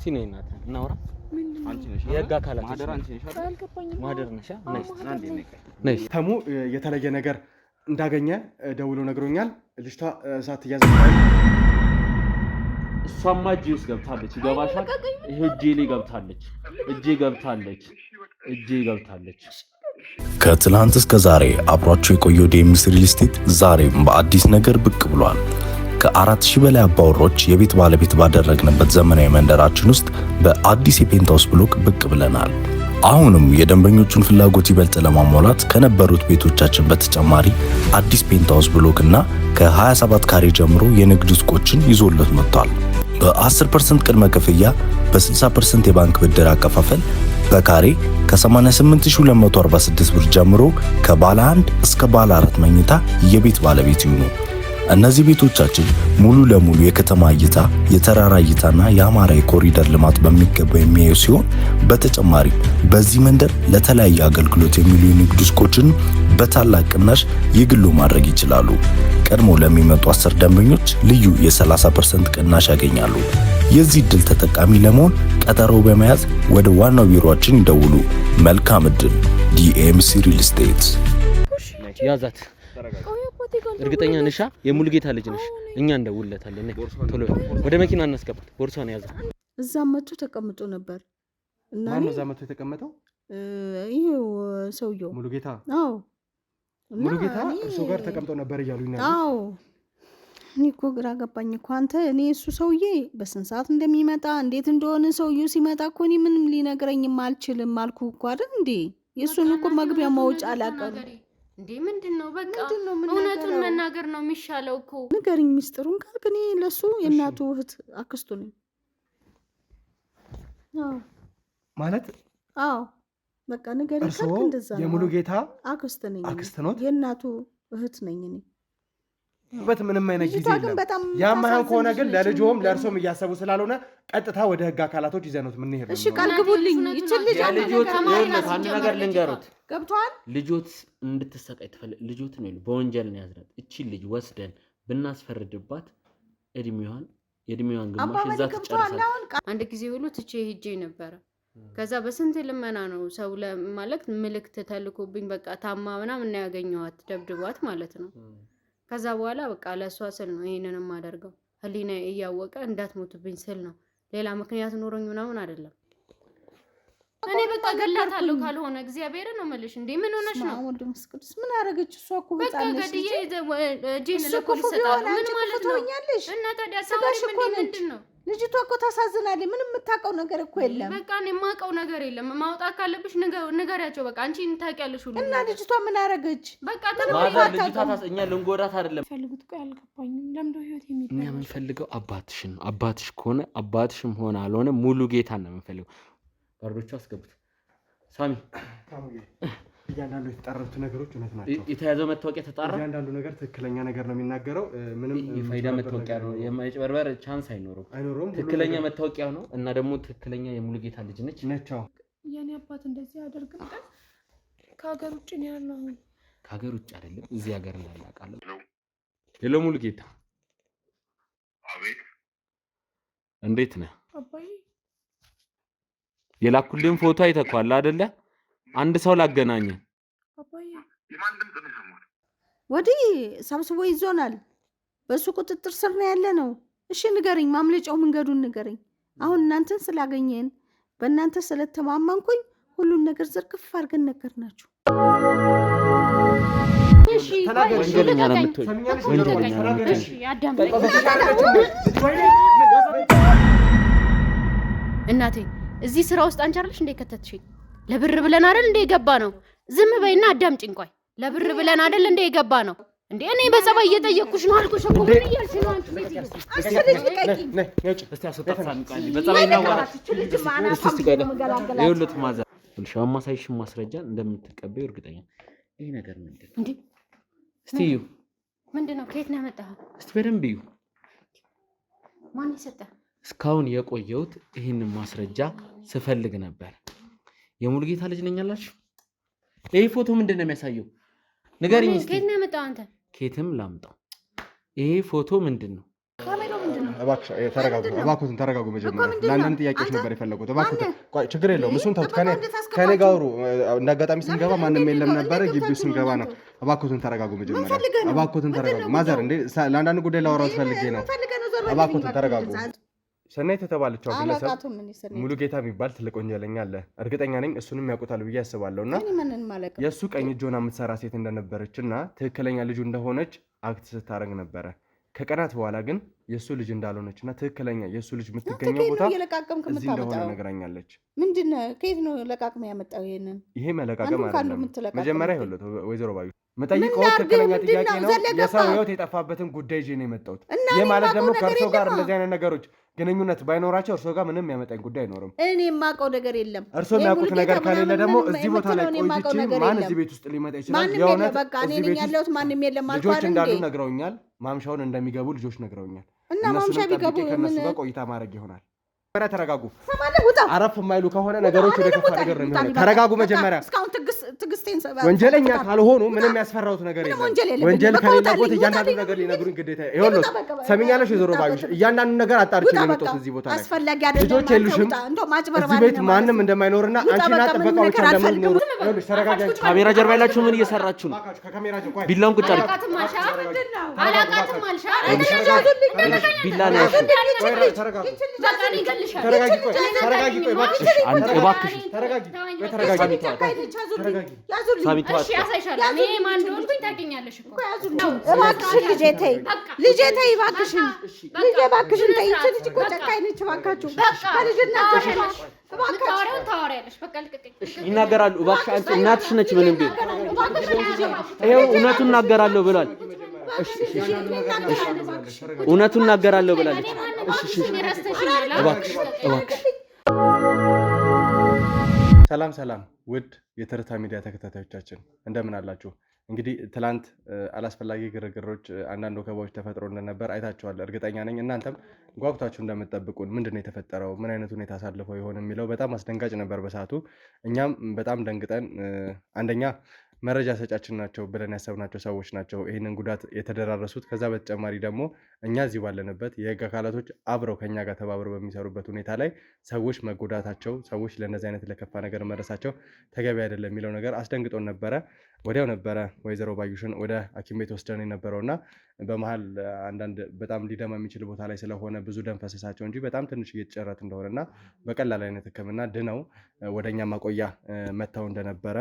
እስቲ ነይ እናት እናውራ አንቺ ነሽ የጋ ካላት ማደር አንቺ ነሽ ማደር ነሽ ነይ ተሙ የተለየ ነገር እንዳገኘ ደውሎ ነግሮኛል ልጅቷ እሳት ያዘ እሷማ እጄ ውስጥ ገብታለች ይገባሻል ይሄ እጄ ላይ ገብታለች ከትላንት እስከ ዛሬ አብሯቸው የቆየው ዴምስ ሪል ስቴት ዛሬም በአዲስ ነገር ብቅ ብሏል። ከ4000 በላይ አባወሮች የቤት ባለቤት ባደረግንበት ዘመናዊ መንደራችን ውስጥ በአዲስ የፔንታውስ ብሎክ ብቅ ብለናል። አሁንም የደንበኞቹን ፍላጎት ይበልጥ ለማሟላት ከነበሩት ቤቶቻችን በተጨማሪ አዲስ ፔንታውስ ብሎክ እና ከ27 ካሬ ጀምሮ የንግድ ሱቆችን ይዞለት መጥቷል። በ10% ቅድመ ክፍያ በ60% የባንክ ብድር አከፋፈል በካሬ ከ88246 ብር ጀምሮ ከባለ 1 እስከ ባለ 4 መኝታ የቤት ባለቤት ይሁኑ። እነዚህ ቤቶቻችን ሙሉ ለሙሉ የከተማ እይታ፣ የተራራ እይታና የአማራ የኮሪደር ልማት በሚገባ የሚያዩ ሲሆን በተጨማሪ በዚህ መንደር ለተለያየ አገልግሎት የሚውሉ የንግድ ሱቆችን በታላቅ ቅናሽ የግሉ ማድረግ ይችላሉ። ቀድሞ ለሚመጡ 10 ደንበኞች ልዩ የ30% ቅናሽ ያገኛሉ። የዚህ ዕድል ተጠቃሚ ለመሆን ቀጠሮ በመያዝ ወደ ዋናው ቢሮአችን ይደውሉ። መልካም ዕድል። ዲኤምሲ ሪል ስቴት። ያዛት እርግጠኛ ነሽ የሙሉጌታ ልጅ ነሽ እኛ እንደውልለታለን ቶሎ ወደ መኪና እናስገባት ቦርሳውን ያዛ እዛ መጥቶ ተቀምጦ ነበር እና ማን ነው እዛ መጥቶ የተቀመጠው ይሄው ሰውየው ሙሉጌታ አዎ ሙሉጌታ እሱ ጋር ተቀምጦ ነበር እያሉኝ ነበር አዎ እኔ እኮ ግራ ገባኝ እኮ አንተ እኔ እሱ ሰውዬ በስንት ሰዓት እንደሚመጣ እንዴት እንደሆነ ሰውዬው ሲመጣ እኮ እኔ ምንም ሊነግረኝም አልችልም አልኩ እኮ አይደል እንዴ የሱን እኮ መግቢያ ማውጫ አላቀሩ እንዴ ምንድነው በቃ እውነቱን መናገር ነው የሚሻለው እኮ ንገሪኝ ሚስጥሩን ካልክ እኔ ለሱ የእናቱ እህት አክስቱ ነኝ አዎ ማለት አዎ በቃ ንገሪኝ ካልክ እንደዛ ነው የሙሉጌታ አክስት ነኝ አክስት ነው የእናቱ እህት ነኝ እኔ ምንም አይነት ጊዜ የለም ያማን ከሆነ ግን ለልጆም ለርሶም እያሰቡ ስላልሆነ ቀጥታ ወደ ህግ አካላቶች ይዘኑት ምን ይሄዱ እሺ ካልግቡልኝ ይችል ልጅ ልጆት አንድ ነገር ልንገሩት ገብቷል ልጆት እንድትሰቃይ ተፈለ ልጆት ነው በወንጀል ነው ያዝራት እቺ ልጅ ወስደን ብናስፈርድባት እድሜዋን ግማሽ እዛ ተጨርሳለች አንድ ጊዜ ሁሉ ትቼ ሄጄ ነበር ከዛ በስንት ልመና ነው ሰው ለማለት ምልክት ተልኮብኝ በቃ ታማ ምናምን ያገኘዋት ደብድቧት ማለት ነው ከዛ በኋላ በቃ ለሷ ስል ነው ይሄንንም አደርገው ህሊና እያወቀ እንዳትሞትብኝ ስል ነው ሌላ ምክንያት ኖሮኝ ምናምን አይደለም እኔ በቃ ገላታለሁ ካልሆነ እግዚአብሔር ነው መልሽ እንዴ ምን ሆነሽ ነው ወንድም መስቅዱስ ምን አረጋች እሷ እኮ ህፃን ነች ጂን ለፖሊስ ሰጣለሁ ምን ማለት ነው እና ታዲያ ሰውሽ ምንድነው ልጅቷ እኮ ታሳዝናለች ምንም የምታውቀው ነገር እኮ የለም በቃ እኔ የማውቀው ነገር የለም ማውጣት ካለብሽ ንገሪያቸው በቃ አንቺ ታውቂያለሽ ሁሉ እና ልጅቷ ምን አረጋች በቃ ልጅቷ ታስኛ ልንጎዳት አይደለም ፈልጉት ቆይ አልገባኝም ለምዶ ህይወት የሚባል እኛ የምንፈልገው አባትሽን አባትሽ ከሆነ አባትሽም ሆነ አልሆነ ሙሉ ጌታ ነው የምንፈልገው ጋርዶቹ አስገቡት ሳሚ እያንዳንዱ የተጣሩት ነገሮች እውነት ናቸው የተያዘው መታወቂያ ተጣራ እያንዳንዱ ነገር ትክክለኛ ነገር ነው የሚናገረው ምንም የፋይዳ መታወቂያ ነው የማይጭበርበር ቻንስ አይኖርም ትክክለኛ መታወቂያ ነው እና ደግሞ ትክክለኛ የሙሉጌታ ልጅ ነች የኔ አባት እንደዚህ ያደርግም ቀን ከሀገር ውጭ ነው ያለው ከሀገር ውጭ አይደለም እዚህ ሀገር እንዳለ አውቃለሁ ሄሎ ሙሉጌታ አቤት እንዴት ነህ አባዬ የላኩልኝ ፎቶ አይተኳል አይደለ አንድ ሰው ላገናኘ አባዬ የማን ድምጽ ነው የሰማሁት ወዲህ ሰብስቦ ይዞናል በሱ ቁጥጥር ስር ነው ያለ ነው እሺ ንገረኝ ማምለጫው መንገዱን ንገረኝ አሁን እናንተን ስላገኘን በእናንተ ስለተማመንኩኝ ሁሉን ነገር ዝርግፍ አድርገን ነገርናችሁ እሺ ወንጀለኛ ነው የምትሆኝ እሺ አዳምጠኝ እናቴ እዚህ ስራ ውስጥ አንቻርልሽ እንደ ከተትሽኝ ለብር ብለን አይደል እንደ የገባ ነው ዝም በይና አዳምጪኝ ቆይ ለብር ብለን አይደል እንደ የገባ ነው እንዴ እኔ በጸባይ እየጠየቅኩሽ ነው አልኩሽ እኮ ምን እያልሽ ነው አንቺ እስቲ አስወጣታን ቃል በጸባይና ዋራት እስቲ ጋር ይኸውልህ ማዛ ሻማሳይሽ ማስረጃ እንደምትቀበዩ እርግጠኛ ይሄ ነገር ምንድነው እንዴ እስቲ እዩ ምንድነው ከየት ነው ያመጣኸው እስቲ በደንብ እዩ ማን ይሰጣ እስካሁን የቆየሁት ይሄንን ማስረጃ ስፈልግ ነበር የሙሉጌታ ልጅ ነኝ አላችሁ ይሄ ፎቶ ምንድነው የሚያሳየው ንገሪኝ እስቲ ከየት ነው ያመጣው አንተ ከየትም ላምጣው ይሄ ፎቶ ምንድነው ካሜራው ምንድነው? እባክዎትን ተረጋጉ። መጀመሪያ ለአንዳንድ ጥያቄዎች ነበር የፈለጉት። እባክዎትን ቆይ፣ ችግር የለውም እሱን ተውት። ከኔ ጋር አውሩ። እንደ አጋጣሚ ስንገባ ማንም የለም ነበረ፣ ግቢው ስንገባ ነው። እባክዎትን ተረጋጉ። መጀመሪያ እባክዎትን ተረጋጉ። ማዘር እንዴ ለአንዳንድ ጉዳይ ላወራዎት ፈልጌ ነው። እባክዎትን ተረጋጉ። ሰናይት የተባለችው ግለሰብ ሙሉጌታ የሚባል ትልቅ ወንጀለኛ አለ። እርግጠኛ ነኝ እሱንም ያውቁታል ብዬ አስባለሁ። እና የእሱ ቀኝ እጅ ሆና የምትሰራ ሴት እንደነበረች እና ትክክለኛ ልጁ እንደሆነች አክት ስታደርግ ነበረ። ከቀናት በኋላ ግን የእሱ ልጅ እንዳልሆነች እና ትክክለኛ የእሱ ልጅ የምትገኘው ቦታ እዚህ እንደሆነ ነግራኛለች። ምንድነው? ከየት ነው ለቃቅም ያመጣው? ይሄ መለቃቀም አይደለም። መጀመሪያ ይኸውልህ ወይዘሮ ባዩ መጠይቀው ትክክለኛ ጥያቄ ነው። የሰው ሕይወት የጠፋበትን ጉዳይ ይዤ ነው የመጣሁት። ይህ ማለት ደግሞ ከእርሶ ጋር እንደዚህ አይነት ነገሮች ግንኙነት ባይኖራቸው እርሶ ጋር ምንም ያመጣኝ ጉዳይ አይኖርም። እኔ የማውቀው ነገር የለም። እርሶ የሚያውቁት ነገር ከሌለ ደግሞ እዚህ ቦታ ላይ ቆይቼ ማን እዚህ ቤት ውስጥ ሊመጣ ይችላል? የእውነት እዚህ ቤት ውስጥ ማንም የለም። ልጆች እንዳሉ ነግረውኛል። ማምሻውን እንደሚገቡ ልጆች ነግረውኛል። እና ማምሻ ቢገቡ ከእነሱ ጋር ቆይታ ማድረግ ይሆናል። ተረጋጉ። አረፍ የማይሉ ከሆነ ነገሮች ወደ ከፋ ነገር ነው የሚሆነው። ተረጋጉ። መጀመሪያ እስካሁን ትዕግስቴን ወንጀለኛ ካልሆኑ ምንም ያስፈራሩት ነገር የለም። ወንጀል ከሌለበት እያንዳንዱ ነገር ሊነግሩኝ ግዴታ። ይኸውልህ ሰሚኛለሽ ወይዘሮ ባዩሽ፣ እያንዳንዱ ነገር አጣርቼ ነው የመጣሁት እዚህ ቦታ ላይ። ልጆች የሉሽም። እዚህ ቤት ማንም እንደማይኖርና አንቺና ጥበቃዎች እንደምትኖሩ ይኸውልሽ። ተረጋጊ። ካሜራ ጀርባ ያላችሁ ምን እየሰራችሁ ነው? ቢላውን ቁጭ አድርግ። ቢላ ነው ያልሽው። ተረጋጊ። እባክሽ እባክሽ ተረጋጊ። ልጄ ተይ እባክሽን፣ ልጄ እባክሽን ተይ። ልጅ እኮ ጨካኝ ነች። እባካችሁ ይናገራሉ። እባክሽ አንቺ እናትሽ ነች። ምንም ቢሆን ይኸው እውነቱን እናገራለሁ ብሏል። እውነቱን እናገራለሁ ብላለች። እባክሽ እባክሽ። ሰላም ውድ የትርታ ሚዲያ ተከታታዮቻችን እንደምን አላችሁ? እንግዲህ ትላንት አላስፈላጊ ግርግሮች፣ አንዳንድ ወከባዎች ተፈጥሮ እንደነበር አይታችኋል። እርግጠኛ ነኝ እናንተም ጓጉታችሁ እንደምትጠብቁን ምንድን ነው የተፈጠረው፣ ምን አይነት ሁኔታ አሳልፈው ይሆን የሚለው በጣም አስደንጋጭ ነበር በሰዓቱ። እኛም በጣም ደንግጠን አንደኛ መረጃ ሰጫችን ናቸው ብለን ያሰብናቸው ሰዎች ናቸው ይህንን ጉዳት የተደራረሱት። ከዛ በተጨማሪ ደግሞ እኛ እዚህ ባለንበት የህግ አካላቶች አብረው ከኛ ጋር ተባብረው በሚሰሩበት ሁኔታ ላይ ሰዎች መጎዳታቸው፣ ሰዎች ለእነዚህ አይነት ለከፋ ነገር መድረሳቸው ተገቢ አይደለም የሚለው ነገር አስደንግጦን ነበረ። ወዲያው ነበረ ወይዘሮ ባዩሽን ወደ ሐኪም ቤት ወስደን የነበረውና በመሀል አንዳንድ በጣም ሊደማ የሚችል ቦታ ላይ ስለሆነ ብዙ ደም ፈሰሳቸው እንጂ በጣም ትንሽ እየተጨረት እንደሆነና በቀላል አይነት ሕክምና ድነው ወደኛ ማቆያ መጥተው እንደነበረ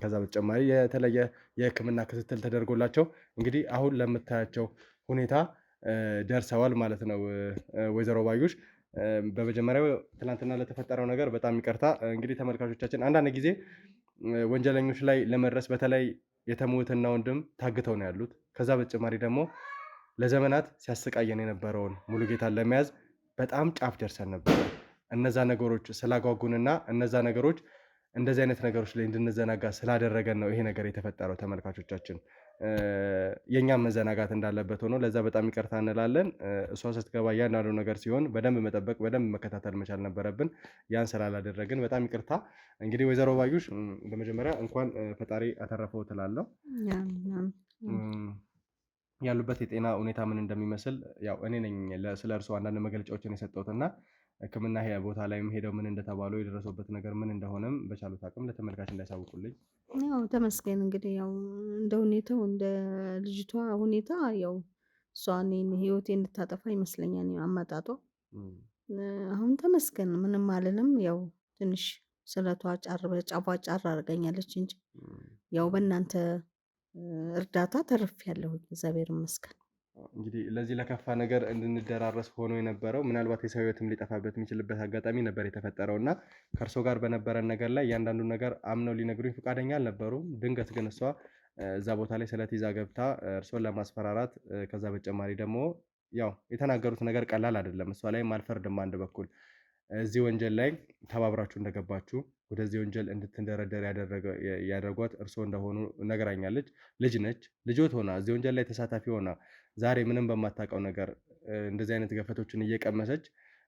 ከዛ በተጨማሪ የተለየ የሕክምና ክትትል ተደርጎላቸው እንግዲህ አሁን ለምታያቸው ሁኔታ ደርሰዋል ማለት ነው። ወይዘሮ ባዩሽ በመጀመሪያው ትናንትና ለተፈጠረው ነገር በጣም ይቅርታ። እንግዲህ ተመልካቾቻችን አንዳንድ ጊዜ ወንጀለኞች ላይ ለመድረስ በተለይ የተሙትና ወንድም ታግተው ነው ያሉት። ከዛ በተጨማሪ ደግሞ ለዘመናት ሲያሰቃየን የነበረውን ሙሉጌታን ለመያዝ በጣም ጫፍ ደርሰን ነበር። እነዛ ነገሮች ስላጓጉንና እነዛ ነገሮች እንደዚህ አይነት ነገሮች ላይ እንድንዘናጋ ስላደረገን ነው ይሄ ነገር የተፈጠረው። ተመልካቾቻችን የኛም መዘናጋት እንዳለበት ሆኖ ለዛ በጣም ይቅርታ እንላለን። እሷ ስትገባ እያንዳንዱ ነገር ሲሆን በደንብ መጠበቅ በደንብ መከታተል መቻል ነበረብን። ያን ስላላደረግን በጣም ይቅርታ። እንግዲህ ወይዘሮ ባዩሽ በመጀመሪያ እንኳን ፈጣሪ አተረፈው ትላለሁ። ያሉበት የጤና ሁኔታ ምን እንደሚመስል ያው እኔ ነኝ ስለ እርሱ አንዳንድ መግለጫዎችን የሰጠሁትና ሕክምና ቦታ ላይም ሄደው ምን እንደተባለው የደረሰበት ነገር ምን እንደሆነም በቻሉት አቅም ለተመልካች እንዳያሳውቁልኝ። ያው ተመስገን እንግዲህ ያው እንደ ሁኔታው እንደ ልጅቷ ሁኔታ ያው እሷ እኔን ህይወቴ እንድታጠፋ ይመስለኛል አመጣጧ። አሁን ተመስገን ምንም አልልም። ያው ትንሽ ስለቷ ጫፏ ጫር አድርገኛለች እንጂ ያው በእናንተ እርዳታ ተርፌያለሁ፣ እግዚአብሔር ይመስገን። እንግዲህ ለዚህ ለከፋ ነገር እንድንደራረስ ሆኖ የነበረው ምናልባት የሰው ህይወትም ሊጠፋበት የሚችልበት አጋጣሚ ነበር የተፈጠረው እና ከእርሶ ጋር በነበረን ነገር ላይ እያንዳንዱ ነገር አምነው ሊነግሩኝ ፈቃደኛ አልነበሩም። ድንገት ግን እሷ እዛ ቦታ ላይ ስለት ይዛ ገብታ እርሶን ለማስፈራራት ከዛ በተጨማሪ ደግሞ ያው የተናገሩት ነገር ቀላል አይደለም። እሷ ላይም አልፈርድም። አንድ በኩል እዚህ ወንጀል ላይ ተባብራችሁ እንደገባችሁ ወደዚህ ወንጀል እንድትንደረደር ያደረጓት እርሶ እንደሆኑ ነገራኛለች። ልጅ ነች። ልጆት ሆና እዚህ ወንጀል ላይ ተሳታፊ ሆና ዛሬ ምንም በማታውቀው ነገር እንደዚህ አይነት ገፈቶችን እየቀመሰች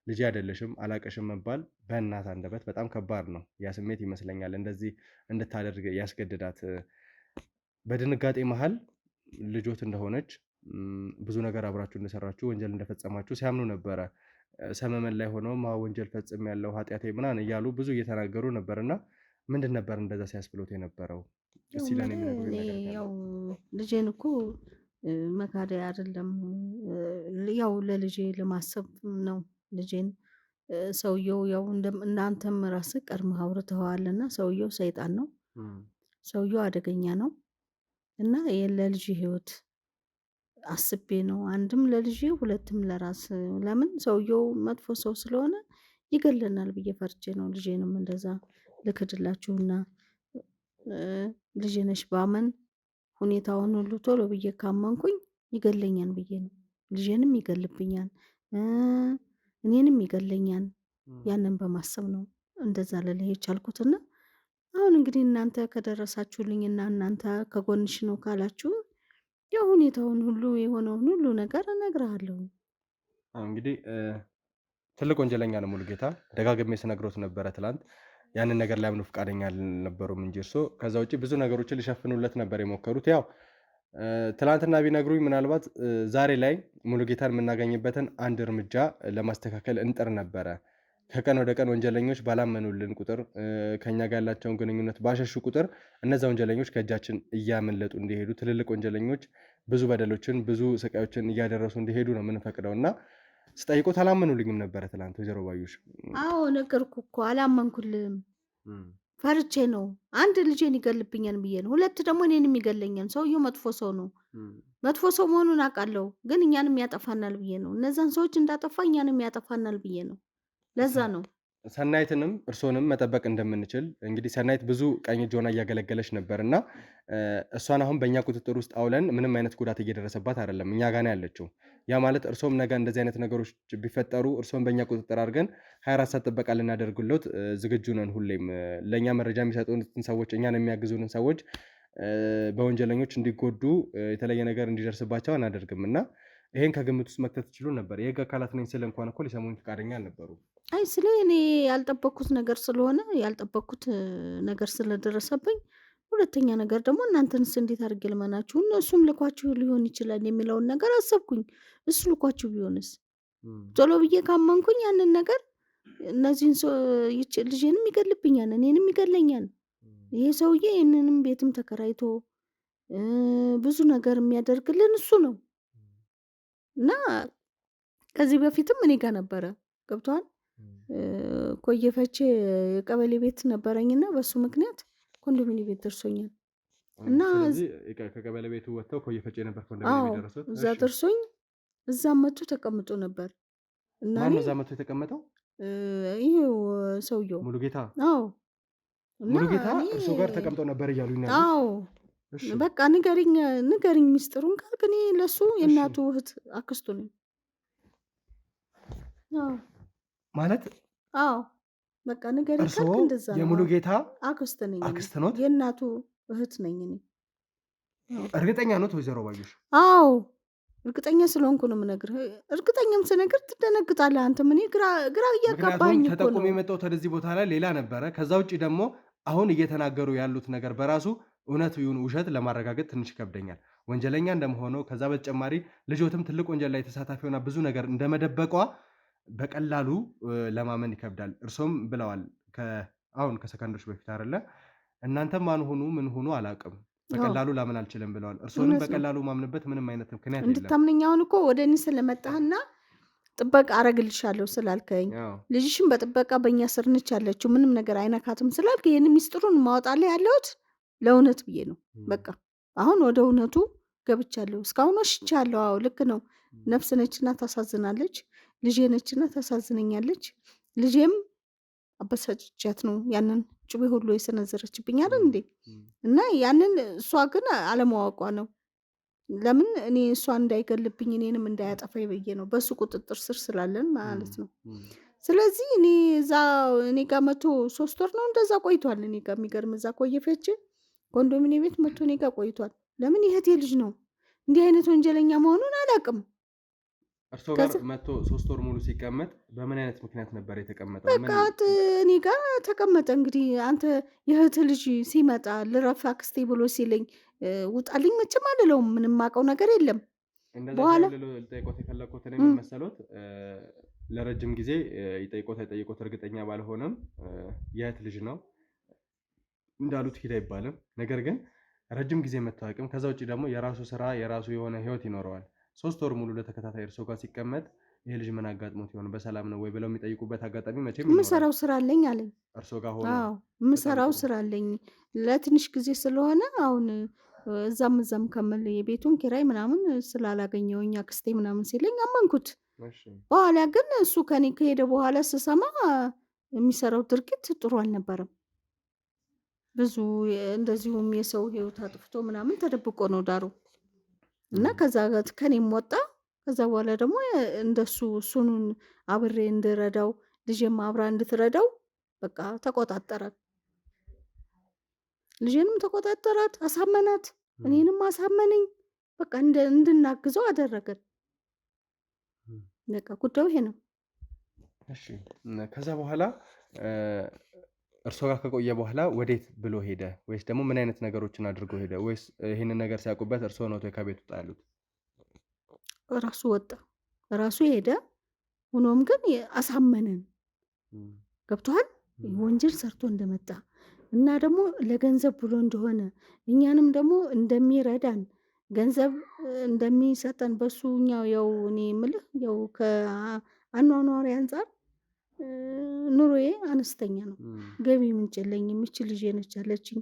ልጅ አይደለሽም አላቀሽም መባል በእናት አንደበት በጣም ከባድ ነው። ያ ስሜት ይመስለኛል እንደዚህ እንድታደርግ ያስገድዳት። በድንጋጤ መሃል ልጆት እንደሆነች ብዙ ነገር አብራችሁ እንደሰራችሁ ወንጀል እንደፈጸማችሁ ሲያምኑ ነበረ። ሰመመን ላይ ሆነው ወንጀል ፈጽም ያለው ኃጢአቴ ምናምን እያሉ ብዙ እየተናገሩ ነበርና ምንድን ነበር እንደዛ ሲያስብሎት የነበረው? እስቲ ለኔ የሚነግሩኝ ነገር ካለ። ያው ልጄን እኮ መካደ አይደለም ያው ለልጄ ለማሰብ ነው ልጄን ሰውየው ያው እናንተም ራስህ ቀድመህ አውርተኸዋልና ሰውየው ሰይጣን ነው፣ ሰውየው አደገኛ ነው እና ለልጅ ህይወት አስቤ ነው። አንድም ለልጅ ሁለትም ለራስ ለምን ሰውየው መጥፎ ሰው ስለሆነ ይገለናል ብዬ ፈርቼ ነው ልጄንም እንደዛ ልክድላችሁና ልጄ ነሽ ባመን ሁኔታውን ሁሉ ቶሎ ብዬ ካመንኩኝ ይገለኛል ብዬ ነው። ልጄንም ይገልብኛል እኔንም ይገለኛል። ያንን በማሰብ ነው እንደዛ ልልህ የቻልኩትና አሁን እንግዲህ እናንተ ከደረሳችሁልኝና እናንተ ከጎንሽ ነው ካላችሁ ያው ሁኔታውን ሁሉ የሆነውን ሁሉ ነገር እነግርሃለሁ። እንግዲህ ትልቅ ወንጀለኛ ነው ሙሉጌታ። ደጋግሜ ስነግሮት ነበረ ትላንት። ያንን ነገር ላይ ምኑ ፈቃደኛ አልነበሩም እንጂ እርሶ ከዛ ውጪ ብዙ ነገሮችን ሊሸፍኑለት ነበር የሞከሩት። ያው ትላንትና ቢነግሩኝ ምናልባት ዛሬ ላይ ሙሉጌታን የምናገኝበትን አንድ እርምጃ ለማስተካከል እንጥር ነበረ። ከቀን ወደ ቀን ወንጀለኞች ባላመኑልን ቁጥር ከኛ ጋር ያላቸውን ግንኙነት ባሸሹ ቁጥር እነዛ ወንጀለኞች ከእጃችን እያመለጡ እንዲሄዱ ትልልቅ ወንጀለኞች ብዙ በደሎችን ብዙ ስቃዮችን እያደረሱ እንዲሄዱ ነው የምንፈቅደው እና ስጠይቆት አላመኑልኝም ነበረ ትላንት ወይዘሮ ባዩሽ። አዎ ነገርኩ እኮ አላመንኩልህም። ፈርቼ ነው። አንድ ልጄን ይገልብኛል ብዬ ነው። ሁለት ደግሞ እኔንም ይገለኛል። ሰውየው መጥፎ ሰው ነው። መጥፎ ሰው መሆኑን አውቃለሁ፣ ግን እኛንም ያጠፋናል ብዬ ነው። እነዛን ሰዎች እንዳጠፋ እኛንም ያጠፋናል ብዬ ነው። ለዛ ነው ሰናይትንም እርሶንም መጠበቅ እንደምንችል እንግዲህ ሰናይት ብዙ ቀኝ እጅ ሆና እያገለገለች ነበር እና እሷን አሁን በእኛ ቁጥጥር ውስጥ አውለን ምንም አይነት ጉዳት እየደረሰባት አይደለም፣ እኛ ጋር ነው ያለችው። ያ ማለት እርሶም ነገ እንደዚህ አይነት ነገሮች ቢፈጠሩ እርሶም በእኛ ቁጥጥር አድርገን 24 ሰዓት ጥበቃ ልናደርግሎት ዝግጁ ነን። ሁሌም ለእኛ መረጃ የሚሰጡትን ሰዎች እኛን የሚያግዙንን ሰዎች በወንጀለኞች እንዲጎዱ የተለየ ነገር እንዲደርስባቸው አናደርግም እና ይሄን ከግምት ውስጥ መክተት ትችሉ ነበር። የህግ አካላት ነኝ ስል እንኳን እኮ ሊሰሙኝ ፈቃደኛ አልነበሩ። አይ ስለ እኔ ያልጠበቅኩት ነገር ስለሆነ ያልጠበቅኩት ነገር ስለደረሰብኝ፣ ሁለተኛ ነገር ደግሞ እናንተንስ እንዴት አድርጌ ልመናችሁ? እነሱም ልኳችሁ ሊሆን ይችላል የሚለውን ነገር አሰብኩኝ። እሱ ልኳችሁ ቢሆንስ? ቶሎ ብዬ ካመንኩኝ ያንን ነገር እነዚህን ልጄንም ይገልብኛል፣ እኔንም ይገለኛል። ይሄ ሰውዬ ይህንንም ቤትም ተከራይቶ ብዙ ነገር የሚያደርግልን እሱ ነው እና ከዚህ በፊትም እኔ ጋር ነበረ ገብቷል። ኮየፈቼ የቀበሌ ቤት ነበረኝና በሱ ምክንያት ኮንዶሚኒየም ቤት ደርሶኛል እና ከቀበሌ ቤቱ ወጥተው ኮየፈቼ ነበር ኮንዶሚኒየም ቤት ደረሱት። እዛ ደርሶኝ እዛም መጥቶ ተቀምጦ ነበር እና ማን ነው እዛ መጥቶ የተቀመጠው? ይሄው ሰውየው ሙሉጌታ። አዎ ሙሉጌታ እርሱ ጋር ተቀምጦ ነበር እያሉኝ ነው። አዎ በቃ ንገሪኝ ሚስጥሩን ካልክ እኔ ለሱ የእናቱ እህት አክስቱ ነኝ። ማለት አዎ በቃ ንገሪኝ ካልክ እንደዛ ነው። የሙሉጌታ አክስት ነኝ። አክስት ኖት? የእናቱ እህት ነኝ እኔ። እርግጠኛ ኖት ወይዘሮ ባዩሽ? አዎ እርግጠኛ ስለሆንኩ ነው የምነግርህ። እርግጠኛም ስነግር ትደነግጣለህ አንተም። እኔ ግራ እያጋባኝ እኮ ነው። ተጠቁሞ የመጣሁት ወደዚህ ቦታ ላይ ሌላ ነበረ። ከዛ ውጭ ደግሞ አሁን እየተናገሩ ያሉት ነገር በራሱ እውነት ይሁን ውሸት ለማረጋገጥ ትንሽ ይከብደኛል። ወንጀለኛ እንደመሆነው ከዛ በተጨማሪ ልጆትም ትልቅ ወንጀል ላይ ተሳታፊ ሆና ብዙ ነገር እንደመደበቋ በቀላሉ ለማመን ይከብዳል። እርሶም ብለዋል አሁን ከሰከንዶች በፊት አይደለ? እናንተም ማን ሆኑ ምን ሆኑ አላውቅም፣ በቀላሉ ላምን አልችልም ብለዋል። እርሶንም በቀላሉ ማምንበት ምንም አይነት ምክንያት የለም። እንድታምነኝ አሁን እኮ ወደ እኔ ስለመጣህና ጥበቃ አረግልሻለሁ ስላልከኝ ልጅሽን በጥበቃ በእኛ ስር ነች ያለችው ምንም ነገር አይነካትም ስላልክ ይህን ሚስጥሩን ማወጣልህ ያለሁት ለእውነት ብዬ ነው። በቃ አሁን ወደ እውነቱ ገብቻለሁ። እስካሁን ወሽቻለሁ። አዎ ልክ ነው። ነፍስ ነችና ታሳዝናለች። ልጄ ነችና ታሳዝነኛለች። ልጄም አበሳጭቻት ነው ያንን ጭቤ ሁሉ የሰነዘረችብኝ አይደል እንዴ? እና ያንን እሷ ግን አለማወቋ ነው። ለምን እኔ እሷ እንዳይገልብኝ እኔንም እንዳያጠፋኝ ብዬ ነው። በሱ ቁጥጥር ስር ስላለን ማለት ነው። ስለዚህ እኔ ጋር መቶ 3 ወር ነው እንደዛ ቆይቷል። እኔ ጋር የሚገርም እዛ ኮየፈች ኮንዶሚኒየም ቤት መቶ እኔ ጋር ቆይቷል። ለምን ይሄቴ ልጅ ነው። እንዲህ አይነት ወንጀለኛ መሆኑን አላውቅም። እርሶ ጋር መቶ 3 ወር ሙሉ ሲቀመጥ በምን አይነት ምክንያት ነበር የተቀመጠው? በቃ እኔ ጋር ተቀመጠ። እንግዲህ አንተ የእህት ልጅ ሲመጣ ልረፍ አክስቴ ብሎ ሲለኝ ውጣልኝ መቼም አልለውም። ምንም አውቀው ነገር የለም። እንደዛ በኋላ ልጠይቆት የፈለኩት እኔ ምን መሰሎት፣ ለረጅም ጊዜ ይጠይቆት አይጠይቆት እርግጠኛ ባልሆነም የእህት ልጅ ነው እንዳሉት ሂድ አይባልም። ነገር ግን ረጅም ጊዜ መታወቅም ከዛ ውጭ ደግሞ የራሱ ስራ የራሱ የሆነ ህይወት ይኖረዋል። 3 ወር ሙሉ ለተከታታይ እርሶ ጋር ሲቀመጥ ይሄ ልጅ ምን አጋጥሞት ይሆን በሰላም ነው ወይ ብለው የሚጠይቁበት አጋጣሚ መቼም ይኖራል። የምሰራው ስራ አለኝ አለኝ። እርሶ ጋር ሆኖ አዎ የምሰራው ስራ አለኝ ለትንሽ ጊዜ ስለሆነ አሁን እዛም ከምል የቤቱን ኪራይ ምናምን ስላላገኘሁኝ አክስቴ ምናምን ሲለኝ አመንኩት። በኋላ ግን እሱ ከኔ ከሄደ በኋላ ስሰማ የሚሰራው ድርጊት ጥሩ አልነበረም። ብዙ እንደዚሁም የሰው ህይወት አጥፍቶ ምናምን ተደብቆ ነው ዳሩ እና ከዛ ከኔም ወጣ። ከዛ በኋላ ደግሞ እንደሱ እሱን አብሬ እንድረዳው ልጄም አብራ እንድትረዳው በቃ ተቆጣጠራት። ልጄንም ተቆጣጠራት፣ አሳመናት፣ እኔንም አሳመነኝ። በቃ እንድናግዘው አደረገን። በቃ ጉዳዩ ይሄ ነው። እሺ ከዛ በኋላ እርሶ ጋር ከቆየ በኋላ ወዴት ብሎ ሄደ? ወይስ ደግሞ ምን አይነት ነገሮችን አድርጎ ሄደ? ወይስ ይሄንን ነገር ሲያውቁበት እርሶ ነው ከቤት ወጣ ያሉት? ራሱ ወጣ፣ ራሱ ሄደ። ሆኖም ግን አሳመነን። ገብቶሃል? ወንጀል ሰርቶ እንደመጣ እና ደግሞ ለገንዘብ ብሎ እንደሆነ እኛንም ደግሞ እንደሚረዳን ገንዘብ እንደሚሰጠን በሱ እኛው ያው እኔ የምልህ ያው ከአኗኗሪ አንጻር ኑሮዬ አነስተኛ ነው። ገቢ ምንጭ የለኝም። እቺ ልጅ ነች ያለችኝ።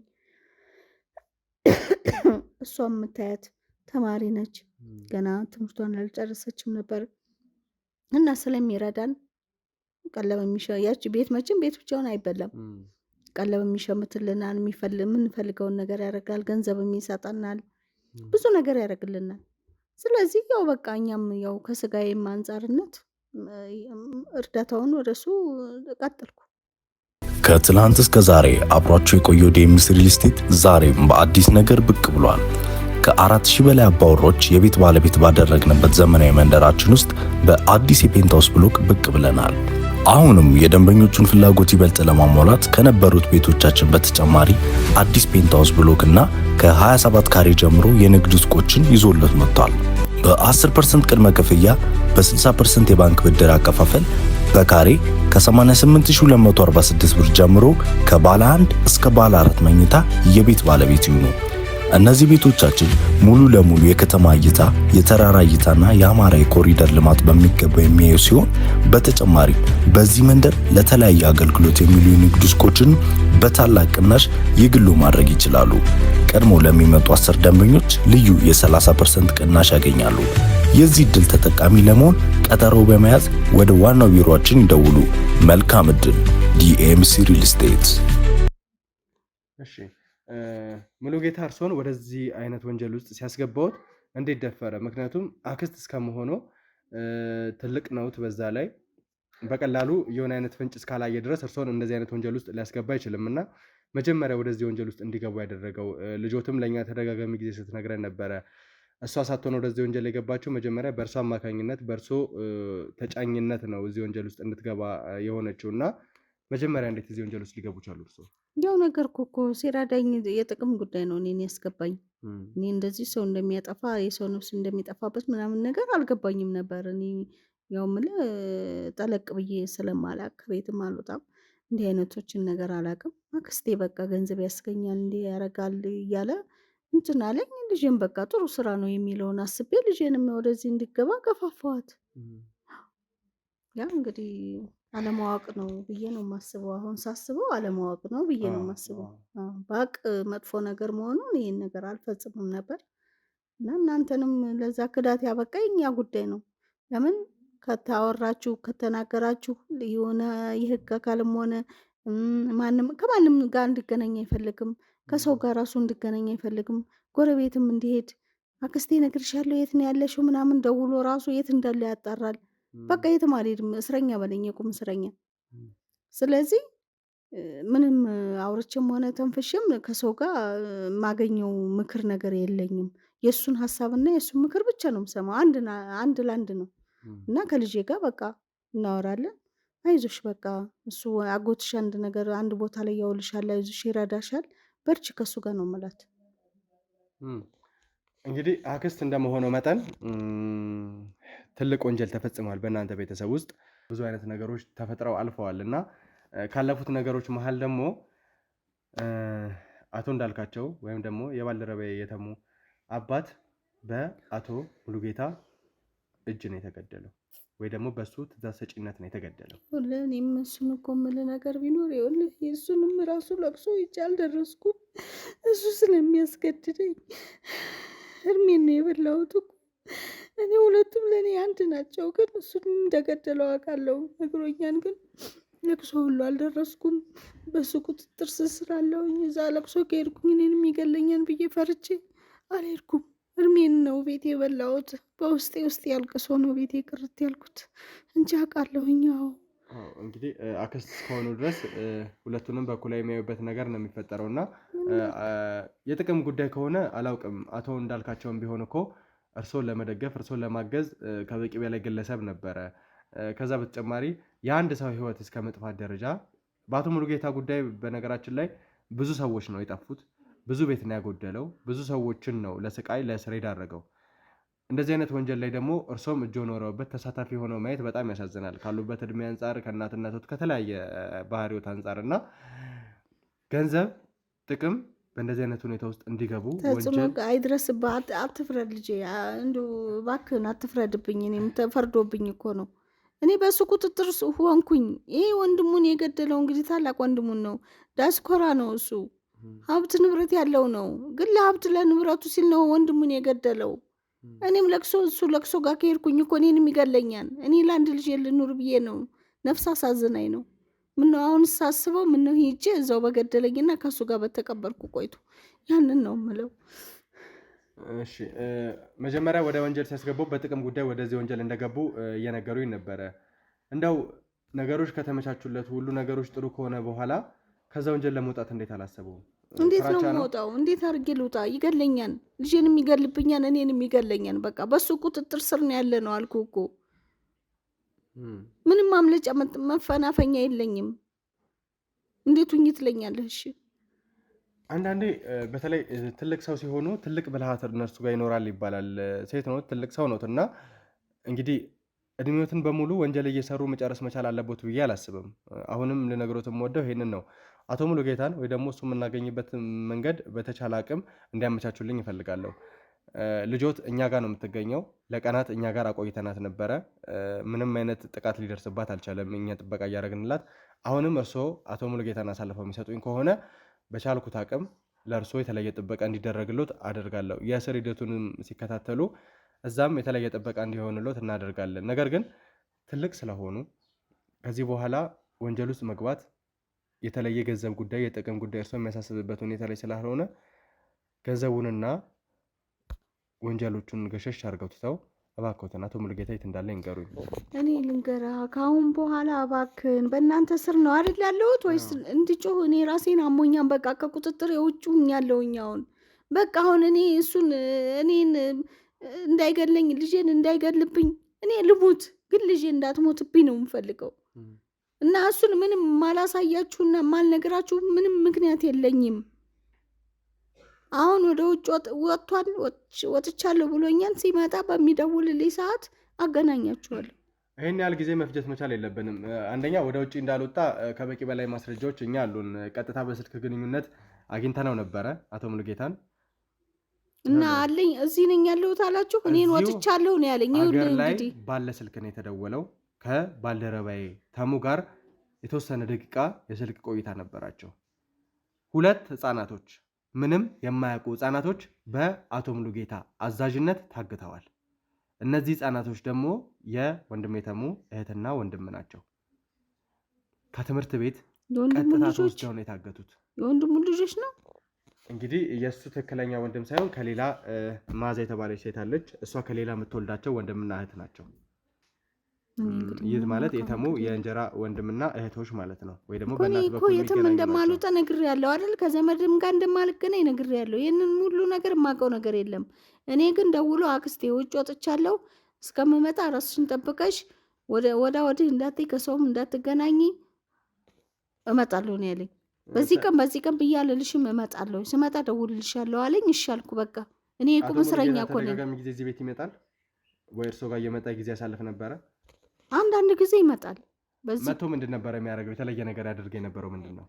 እሷም የምታያት ተማሪ ነች፣ ገና ትምህርቷን አልጨረሰችም ነበር እና ስለሚረዳን ቀለብ ያቺ ቤት መቼም ቤት ብቻውን አይበላም። ቀለብ የሚሸምትልናል፣ የምንፈልገውን ነገር ያደርጋል፣ ገንዘብ ይሰጠናል፣ ብዙ ነገር ያደርግልናል። ስለዚህ ያው በቃ እኛም ያው ከስጋዬም አንጻርነት እርዳታውን ወደሱ ቀጠልኩ። ከትላንት እስከ ዛሬ አብሯቸው የቆየው ዴምስ ሪል ስቴት ዛሬም በአዲስ ነገር ብቅ ብሏል። ከ4000 በላይ አባወሮች የቤት ባለቤት ባደረግንበት ዘመናዊ መንደራችን ውስጥ በአዲስ የፔንታውስ ብሎክ ብቅ ብለናል። አሁንም የደንበኞቹን ፍላጎት ይበልጥ ለማሟላት ከነበሩት ቤቶቻችን በተጨማሪ አዲስ ፔንታውስ ብሎክ እና ከ27 ካሬ ጀምሮ የንግድ ሱቆችን ይዞለት መጥቷል። በ10% ቅድመ ክፍያ በ60% የባንክ ብድር አከፋፈል በካሬ ከ88246 ብር ጀምሮ ከባለ 1 እስከ ባለ 4 መኝታ የቤት ባለቤት ይሁኑ። እነዚህ ቤቶቻችን ሙሉ ለሙሉ የከተማ እይታ፣ የተራራ እይታና የአማራ የኮሪደር ልማት በሚገባ የሚያዩ ሲሆን በተጨማሪ በዚህ መንደር ለተለያየ አገልግሎት የሚሉ የንግድ ሱቆችን በታላቅ ቅናሽ የግሉ ማድረግ ይችላሉ። ቀድሞ ለሚመጡ 10 ደንበኞች ልዩ የ30% ቅናሽ ያገኛሉ። የዚህ ዕድል ተጠቃሚ ለመሆን ቀጠሮ በመያዝ ወደ ዋናው ቢሮአችን ይደውሉ። መልካም ዕድል። ዲኤምሲ ሪል ስቴት። እሺ ሙሉጌታ እርሶን ወደዚህ አይነት ወንጀል ውስጥ ሲያስገባዎት እንዴት ደፈረ? ምክንያቱም አክስት እስከመሆኑ ትልቅ ነውት። በዛ ላይ በቀላሉ የሆነ አይነት ፍንጭ እስካላየ ድረስ እርሶን እንደዚህ አይነት ወንጀል ውስጥ ሊያስገባ አይችልም እና መጀመሪያ ወደዚህ ወንጀል ውስጥ እንዲገቡ ያደረገው ልጆትም ለእኛ ተደጋጋሚ ጊዜ ስትነግረን ነበረ። እሷ ሳትሆን ወደዚህ ወንጀል የገባችው መጀመሪያ በእርሷ አማካኝነት በእርሶ ተጫኝነት ነው እዚህ ወንጀል ውስጥ እንድትገባ የሆነችው እና መጀመሪያ እንዴት እዚህ ወንጀል ውስጥ ሊገቡ ቻሉ? እርሶ ያው ነገርኩ እኮ ሲራዳኝ የጥቅም ጉዳይ ነው እኔን ያስገባኝ። እኔ እንደዚህ ሰው እንደሚያጠፋ የሰው ነፍስ እንደሚጠፋበት ምናምን ነገር አልገባኝም ነበር። እኔ ያው የምልህ ጠለቅ ብዬ ስለማላቅ ከቤትም አልወጣም፣ እንዲህ አይነቶችን ነገር አላቅም። አክስቴ በቃ ገንዘብ ያስገኛል እንዲህ ያደርጋል እያለ እንትን አለኝ። ልጄን በቃ ጥሩ ስራ ነው የሚለውን አስቤ ልጄንም ወደዚህ እንዲገባ ገፋፋዋት። ያ እንግዲህ አለማወቅ ነው ብዬ ነው የማስበው። አሁን ሳስበው አለማወቅ ነው ብዬ ነው የማስበው። ባቅ መጥፎ ነገር መሆኑን ይሄን ነገር አልፈጽምም ነበር እና እናንተንም ለዛ ክዳት ያበቃኝ ያ ጉዳይ ነው። ለምን ከታወራችሁ ከተናገራችሁ የሆነ የህግ አካልም ሆነ ማንም ከማንም ጋር እንዲገናኝ አይፈልግም። ከሰው ጋር ራሱ እንዲገናኝ አይፈልግም። ጎረቤትም እንዲሄድ አክስቴ እነግርሻለሁ የት ነው ያለሽው ምናምን ደውሎ ራሱ የት እንዳለ ያጣራል። በቃ የትም አልሄድም፣ እስረኛ በለኝ፣ የቁም እስረኛ። ስለዚህ ምንም አውርቼም ሆነ ተንፍሼም ከሰው ጋር የማገኘው ምክር ነገር የለኝም። የእሱን ሀሳብና የእሱን ምክር ብቻ ነው የምሰማው። አንድ ለአንድ ነው እና ከልጄ ጋር በቃ እናወራለን። አይዞሽ በቃ እሱ አጎትሽ አንድ ነገር አንድ ቦታ ላይ ያውልሻል፣ አይዞሽ ይረዳሻል፣ በርቺ ከእሱ ጋር ነው የምላት። እንግዲህ አክስት እንደመሆነው መጠን ትልቅ ወንጀል ተፈጽሟል በእናንተ ቤተሰብ ውስጥ ብዙ አይነት ነገሮች ተፈጥረው አልፈዋል እና ካለፉት ነገሮች መሀል ደግሞ አቶ እንዳልካቸው ወይም ደግሞ የባልደረባዬ የተሙ አባት በአቶ ሙሉጌታ እጅ ነው የተገደለው፣ ወይ ደግሞ በሱ ትእዛዝ ሰጪነት ነው የተገደለው። እኔም እሱን እኮ የምልህ ነገር ቢኖር ይኸውልህ የእሱንም ራሱ ለቅሶ ይዤ አልደረስኩም። እሱ ስለሚያስገድደኝ እድሜን ነው የበላሁት እኮ። እኔ ሁለቱም ለእኔ አንድ ናቸው፣ ግን እሱን እንደገደለው አውቃለሁ ነግሮኛል። ግን ለቅሶ ሁሉ አልደረስኩም። በሱ ቁጥጥር ስር ስላለሁኝ እዛ ለቅሶ ከሄድኩኝ እኔንም ይገለኛል ብዬ ፈርቼ አልሄድኩም። እድሜን ነው ቤት የበላሁት። በውስጤ ውስጥ ያልቅሶ ነው ቤቴ ቅርት ያልኩት እንጂ አውቃለሁኝ። እንግዲህ አክስት እስከሆኑ ድረስ ሁለቱንም በኩል የሚያዩበት ነገር ነው የሚፈጠረው እና የጥቅም ጉዳይ ከሆነ አላውቅም። አቶ እንዳልካቸውን ቢሆን እኮ እርሶን ለመደገፍ እርሶን ለማገዝ ከበቂ በላይ ግለሰብ ነበረ። ከዛ በተጨማሪ የአንድ ሰው ሕይወት እስከ መጥፋት ደረጃ በአቶ ሙሉጌታ ጉዳይ በነገራችን ላይ ብዙ ሰዎች ነው የጠፉት፣ ብዙ ቤት ነው ያጎደለው፣ ብዙ ሰዎችን ነው ለስቃይ ለእስር የዳረገው። እንደዚህ አይነት ወንጀል ላይ ደግሞ እርሶም እጆ ኖረውበት ተሳታፊ ሆነው ማየት በጣም ያሳዝናል። ካሉበት እድሜ አንጻር፣ ከእናትነቶት፣ ከተለያየ ባህሪዎት አንጻር እና ገንዘብ ጥቅም በእንደዚህ አይነት ሁኔታ ውስጥ እንዲገቡ ተጽዕኖ አይድረስብህ። አትፍረድ ልጄ፣ እንዲሁ እባክህን አትፍረድብኝ። እኔም ተፈርዶብኝ እኮ ነው። እኔ በሱ ቁጥጥር ሆንኩኝ። ይሄ ወንድሙን የገደለው እንግዲህ ታላቅ ወንድሙን ነው። ዲያስፖራ ነው እሱ፣ ሀብት ንብረት ያለው ነው። ግን ለሀብት ለንብረቱ ሲል ነው ወንድሙን የገደለው። እኔም ለቅሶ እሱ ለቅሶ ጋር ከሄድኩኝ እኮ እኔንም ይገለኛል። እኔ ለአንድ ልጅ ልኑር ብዬ ነው። ነፍስ አሳዝናኝ ነው። ምነው አሁን ሳስበው ምነው ሄጄ እዛው በገደለኝና ከእሱ ጋር በተቀበርኩ ቆይቶ ያንን ነው ምለው። እሺ መጀመሪያ ወደ ወንጀል ሲያስገቡ በጥቅም ጉዳይ ወደዚህ ወንጀል እንደገቡ እየነገሩኝ ነበረ። እንደው ነገሮች ከተመቻቹለት ሁሉ ነገሮች ጥሩ ከሆነ በኋላ ከዛ ወንጀል ለመውጣት እንዴት አላሰቡም? እንዴት ነው የምወጣው? እንዴት አድርጌ ልውጣ? ይገለኛል፣ ልጄንም ይገልብኛል፣ እኔንም ይገለኛል። በቃ በሱ ቁጥጥር ስር ነው ያለ ነው አልኩ እኮ። ምንም ማምለጫ መፈናፈኛ የለኝም። እንዴት ሁኝ ትለኛለህ? እሺ አንዳንዴ በተለይ ትልቅ ሰው ሲሆኑ ትልቅ ብልሃት እነርሱ ጋር ይኖራል ይባላል። ሴት ነው ትልቅ ሰው ነው እና እንግዲህ እድሜዎትን በሙሉ ወንጀል እየሰሩ መጨረስ መቻል አለቦት ብዬ አላስብም። አሁንም ልነግሮት የምወደው ይሄንን ነው። አቶ ሙሉጌታን ወይ ደግሞ እሱ የምናገኝበት መንገድ በተቻለ አቅም እንዲያመቻቹልኝ ይፈልጋለሁ። ልጆት እኛ ጋር ነው የምትገኘው። ለቀናት እኛ ጋር አቆይተናት ነበረ። ምንም አይነት ጥቃት ሊደርስባት አልቻለም፣ እኛ ጥበቃ እያደረግንላት። አሁንም እርስዎ አቶ ሙሉጌታን አሳልፈው የሚሰጡኝ ከሆነ በቻልኩት አቅም ለእርስዎ የተለየ ጥበቃ እንዲደረግሎት አደርጋለሁ። የእስር ሂደቱንም ሲከታተሉ እዛም የተለየ ጥበቃ እንዲሆንሎት እናደርጋለን። ነገር ግን ትልቅ ስለሆኑ ከዚህ በኋላ ወንጀል ውስጥ መግባት የተለየ ገንዘብ ጉዳይ የጥቅም ጉዳይ እርስዎ የሚያሳስብበት ሁኔታ ላይ ስላልሆነ ገንዘቡንና ወንጀሎቹን ገሸሽ አድርገው ትተው እባክዎትን አቶ ሙሉጌታ የት እንዳለ ይንገሩኝ። እኔ ልንገራ ከአሁን በኋላ እባክህን በእናንተ ስር ነው አይደል ያለሁት? ወይስ እንድጮህ? እኔ ራሴን አሞኛን። በቃ ከቁጥጥር የውጭ ሁኛለሁኝ። አሁን በቃ አሁን እኔ እሱን እኔን እንዳይገለኝ ልጄን እንዳይገልብኝ እኔ ልሙት፣ ግን ልጄ እንዳትሞትብኝ ነው የምፈልገው። እና እሱን ምንም ማላሳያችሁና ማልነግራችሁ ምንም ምክንያት የለኝም። አሁን ወደ ውጭ ወጥቷል፣ ወጥቻለሁ ብሎኛል። ሲመጣ በሚደውልልኝ ሰዓት አገናኛችኋለሁ። ይህን ያህል ጊዜ መፍጀት መቻል የለብንም። አንደኛ ወደ ውጭ እንዳልወጣ ከበቂ በላይ ማስረጃዎች እኛ አሉን። ቀጥታ በስልክ ግንኙነት አግኝተነው ነበረ አቶ ሙሉጌታን እና አለኝ እዚህ ነኝ ያለሁት አላችሁ። እኔን ወጥቻለሁ ነው ያለኝ። ሀገር ላይ ባለ ስልክ ነው የተደወለው። ከባልደረባዬ ተሙ ጋር የተወሰነ ደቂቃ የስልክ ቆይታ ነበራቸው። 2 ህፃናቶች ምንም የማያውቁ ህፃናቶች በአቶ ሙሉጌታ አዛዥነት ታግተዋል። እነዚህ ህፃናቶች ደግሞ የወንድሜ ተሙ እህትና ወንድም ናቸው። ከትምህርት ቤት ቀጥታ ተወስደው ነው የታገቱት። የወንድሙ ልጆች ነው እንግዲህ የእሱ ትክክለኛ ወንድም ሳይሆን ከሌላ ማዛ የተባለች ሴት አለች። እሷ ከሌላ የምትወልዳቸው ወንድምና እህት ናቸው። ይህ ማለት የተሙ የእንጀራ ወንድምና እህቶች ማለት ነው። ወይ ደግሞ በእናት በኩል የትም እንደማልወጣ ነግሬያለሁ አይደል? ከዘመድም ጋር እንደማልገናኝ ነግሬያለሁ። ይህንን ሁሉ ነገር የማውቀው ነገር የለም። እኔ ግን ደውሎ አክስቴ ውጭ ወጥቻለሁ፣ እስከምመጣ ራስሽን ጠብቀሽ ወዲህ እንዳትይ፣ ከሰውም እንዳትገናኝ እመጣለሁ ነው ያለኝ። በዚህ ቀን ብዬ አልልሽም፣ እመጣለሁ፣ ስመጣ ደውልልሻለሁ አለኝ። እሺ አልኩ። በቃ እኔ የቁም እስረኛ እኮ ነኝ። ተደጋጋሚ ጊዜ እዚህ ቤት ይመጣል ወይ እርሶ ጋር እየመጣ ጊዜ ያሳልፍ ነበረ? አንዳንድ ጊዜ ይመጣል። በዚህ መጥቶ ምንድን ነበር የሚያደርገው? የተለየ ነገር ያደርግ የነበረው ምንድን ነው?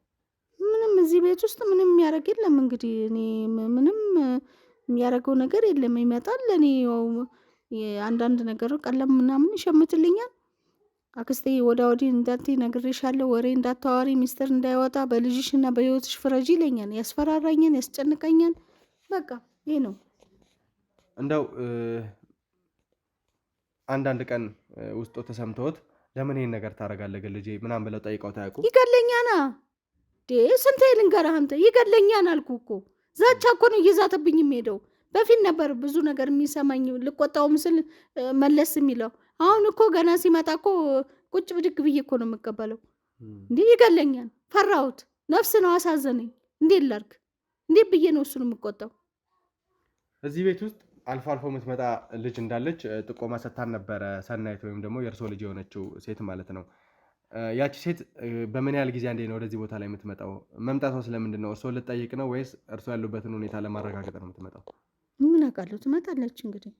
ምንም እዚህ ቤት ውስጥ ምንም የሚያደርግ የለም። እንግዲህ እኔ ምንም የሚያደርገው ነገር የለም። ይመጣል። እኔ አንዳንድ ነገር ቀለም ምናምን ይሸምትልኛል። አክስቴ ወዳ ወዲህ እንዳትይ ነግሬሻለሁ፣ ወሬ እንዳታዋሪ፣ ሚስጥር እንዳይወጣ፣ በልጅሽና በህይወትሽ ፍረጂ ይለኛል። ያስፈራራኛል፣ ያስጨንቀኛል። በቃ ይሄ ነው። እንደው አንዳንድ ቀን ውስጦ ተሰምቶት ለምን ይሄን ነገር ታደርጋለህ ግን ልጄ ምናምን ብለው ጠይቀው ታያውቁ? ይገለኛና ስንቴ ልንገርህ አንተ፣ ይገለኛን አልኩ እኮ። ዛቻ እኮ ነው እየዛተብኝ የሚሄደው። በፊት ነበር ብዙ ነገር የሚሰማኝ፣ ልቆጣው ምስል መለስ የሚለው። አሁን እኮ ገና ሲመጣ እኮ ቁጭ ብድግ ብዬ እኮ ነው የምቀበለው። እንዲህ ይገለኛል። ፈራሁት። ነፍስ ነው፣ አሳዘነኝ። እንዴት ላድርግ? እንዴት ብዬ ነው እሱን የምቆጣው? እዚህ ቤት ውስጥ አልፎ አልፎ የምትመጣ ልጅ እንዳለች ጥቆማ ሰጥታን ነበረ፣ ሰናይት ወይም ደግሞ የእርሶ ልጅ የሆነችው ሴት ማለት ነው። ያቺ ሴት በምን ያህል ጊዜ አንዴ ነው ወደዚህ ቦታ ላይ የምትመጣው? መምጣቷ ስለምንድን ነው? እርሶ ልጠይቅ ነው ወይስ እርሶ ያሉበትን ሁኔታ ለማረጋገጥ ነው የምትመጣው? ምን አውቃለሁ፣ ትመጣለች። እንግዲህ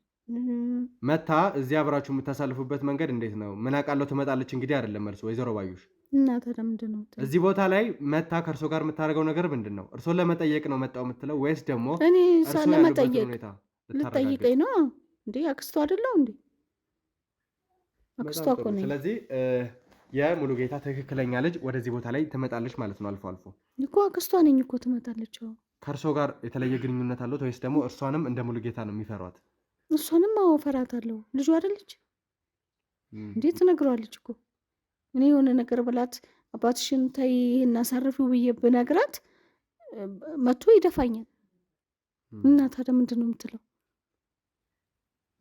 መታ እዚህ አብራችሁ የምታሳልፉበት መንገድ እንዴት ነው? ምን አውቃለሁ ትመጣለች እንግዲህ አይደለም መልሱ። ወይዘሮ ባዩሽ እና ታዲያ ምንድን ነው እዚህ ቦታ ላይ መታ ከእርሶ ጋር የምታደርገው ነገር ምንድን ነው? እርሶን ለመጠየቅ ነው መጣው የምትለው ወይስ ደግሞ እኔ እርሶ ለመጠየቅ ያሉበትን ሁኔታ ልጠይቀኝ ነው እንዴ? አክስቷ አይደለው እንዴ? አክስቷ እኮ ነኝ። ስለዚህ የሙሉ ጌታ ትክክለኛ ልጅ ወደዚህ ቦታ ላይ ትመጣለች ማለት ነው። አልፎ አልፎ እኮ አክስቷ ነኝ እኮ ትመጣለች። ከእርሶ ጋር የተለየ ግንኙነት አለው ወይስ ደግሞ እርሷንም እንደ ሙሉ ጌታ ነው የሚፈሯት? እሷንም አዎ እፈራታለሁ። ልጇ አይደለች እንዴት ትነግረዋለች እኮ። እኔ የሆነ ነገር ብላት አባትሽን ተይ ይሄን አሳርፊው ብዬ ብነግራት መቶ ይደፋኛል። እና ታዲያ ምንድን ነው የምትለው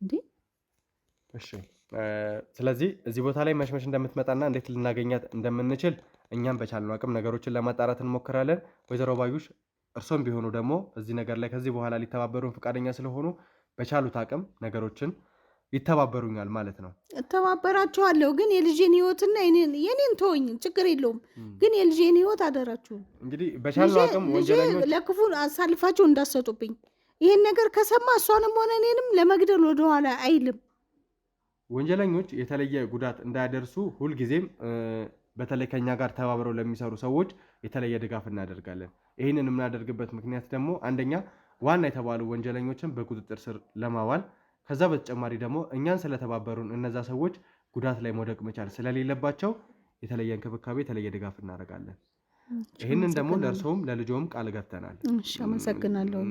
እንዴ? እሺ ስለዚህ እዚህ ቦታ ላይ መሽመሽ እንደምትመጣና እንዴት ልናገኛት እንደምንችል እኛም በቻልነው አቅም ነገሮችን ለማጣራት እንሞክራለን። ወይዘሮ ባዩሽ እርሶም ቢሆኑ ደግሞ እዚህ ነገር ላይ ከዚህ በኋላ ሊተባበሩን ፈቃደኛ ስለሆኑ በቻሉት አቅም ነገሮችን ይተባበሩኛል ማለት ነው። እተባበራችኋለሁ፣ ግን የልጄን ህይወትና የኔን ተወኝ፣ ችግር የለውም። ግን የልጄን ህይወት አደራችሁ። እንግዲህ በቻልነው አቅም ወንጀለኞች ለክፉ አሳልፋችሁ እንዳሰጡብኝ። ይህን ነገር ከሰማ እሷንም ሆነ እኔንም ለመግደል ወደኋላ አይልም። ወንጀለኞች የተለየ ጉዳት እንዳያደርሱ ሁልጊዜም በተለይ ከኛ ጋር ተባብረው ለሚሰሩ ሰዎች የተለየ ድጋፍ እናደርጋለን። ይህንን የምናደርግበት ምክንያት ደግሞ አንደኛ ዋና የተባሉ ወንጀለኞችን በቁጥጥር ስር ለማዋል፣ ከዛ በተጨማሪ ደግሞ እኛን ስለተባበሩን እነዛ ሰዎች ጉዳት ላይ መውደቅ መቻል ስለሌለባቸው የተለየ እንክብካቤ፣ የተለየ ድጋፍ እናደርጋለን። ይህንን ደግሞ ለእርሶም ለልጆም ቃል ገብተናል። አመሰግናለሁ።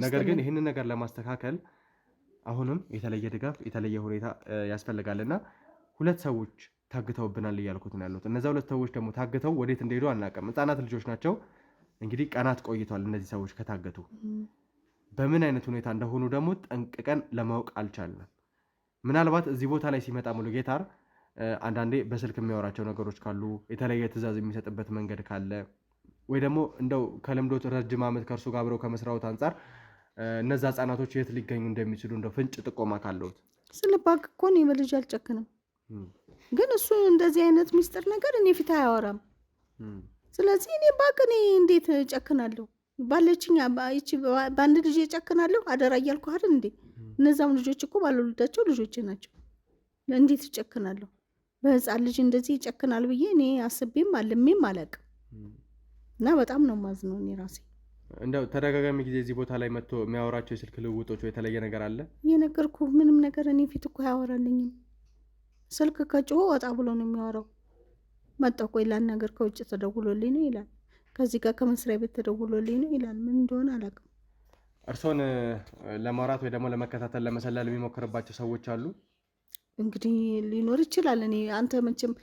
ነገር ግን ይህንን ነገር ለማስተካከል አሁንም የተለየ ድጋፍ፣ የተለየ ሁኔታ ያስፈልጋልና ሁለት ሰዎች ታግተውብናል እያልኩት ነው ያሉት። እነዛ ሁለት ሰዎች ደግሞ ታግተው ወዴት እንደሄዱ አናውቅም። ህጻናት ልጆች ናቸው። እንግዲህ ቀናት ቆይቷል እነዚህ ሰዎች ከታገቱ። በምን አይነት ሁኔታ እንደሆኑ ደግሞ ጠንቅቀን ለማወቅ አልቻልንም። ምናልባት እዚህ ቦታ ላይ ሲመጣ ሙሉ ጌታር አንዳንዴ በስልክ የሚያወራቸው ነገሮች ካሉ፣ የተለየ ትዕዛዝ የሚሰጥበት መንገድ ካለ፣ ወይ ደግሞ እንደው ከልምዶት ረጅም ዓመት ከእርሱ ጋር አብረው ከመስራዎት አንጻር እነዛ ህጻናቶች የት ሊገኙ እንደሚችሉ እንደው ፍንጭ ጥቆማ ካለዎት? ስለባክ እኮ እኔ በልጅ አልጨክንም፣ ግን እሱ እንደዚህ አይነት ሚስጥር ነገር እኔ ፊት አያወራም። ስለዚህ እኔ ባክ እኔ እንዴት ጨክናለሁ? ባለችኝ በአንድ ልጅ ጨክናለሁ? አደራ እያልኩ አይደል እንዴ? እነዛም ልጆች እኮ ባልወለዳቸው ልጆች ናቸው። እንዴት እጨክናለሁ? በህፃን ልጅ እንደዚህ ይጨክናል ብዬ እኔ አስቤም አልሜም አላውቅም። እና በጣም ነው ማዝነው እኔ ራሴ። እንደው ተደጋጋሚ ጊዜ እዚህ ቦታ ላይ መጥቶ የሚያወራቸው የስልክ ልውውጦች የተለየ ነገር አለ? የነገርኩ ምንም ነገር እኔ ፊት እኮ አያወራልኝም። ስልክ ከጮኸ ወጣ ብሎ ነው የሚያወራው። መጣሁ ቆይ ላናገር፣ ከውጭ ተደውሎልኝ ነው ይላል፣ ከዚህ ጋር ከመስሪያ ቤት ተደውሎልኝ ነው ይላል። ምን እንደሆነ አላውቅም። እርሶን ለማውራት ወይ ደግሞ ለመከታተል ለመሰለል የሚሞክርባቸው ሰዎች አሉ? እንግዲህ ሊኖር ይችላል። እኔ አንተ መቼም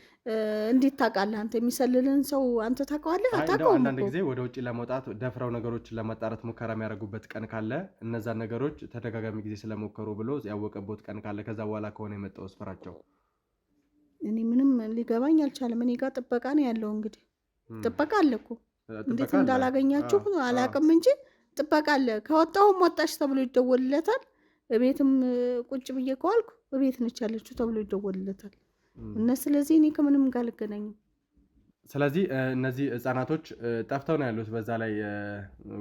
እንዴት ታውቃለህ? አንተ የሚሰልልን ሰው አንተ ታውቀዋለህ? አታውቀውም። አንዳንድ ጊዜ ወደ ውጭ ለመውጣት ደፍረው ነገሮችን ለማጣራት ሙከራ የሚያደርጉበት ቀን ካለ እነዛን ነገሮች ተደጋጋሚ ጊዜ ስለሞከሩ ብሎ ያወቀበት ቀን ካለ ከዛ በኋላ ከሆነ የመጣው ስፈራቸው እኔ ምንም ሊገባኝ አልቻለም። እኔ ጋር ጥበቃ ነው ያለው። እንግዲህ ጥበቃ አለ እኮ እንዴት እንዳላገኛችሁ አላውቅም እንጂ ጥበቃ አለ። ከወጣሁም ወጣሽ ተብሎ ይደወልለታል። ቤትም ቁጭ ብዬ ከዋልኩ ቤት ነች ያለችው ተብሎ ይደወልለታል። እና ስለዚህ እኔ ከምንም ጋር አልገናኝም። ስለዚህ እነዚህ ህጻናቶች ጠፍተው ነው ያሉት በዛ ላይ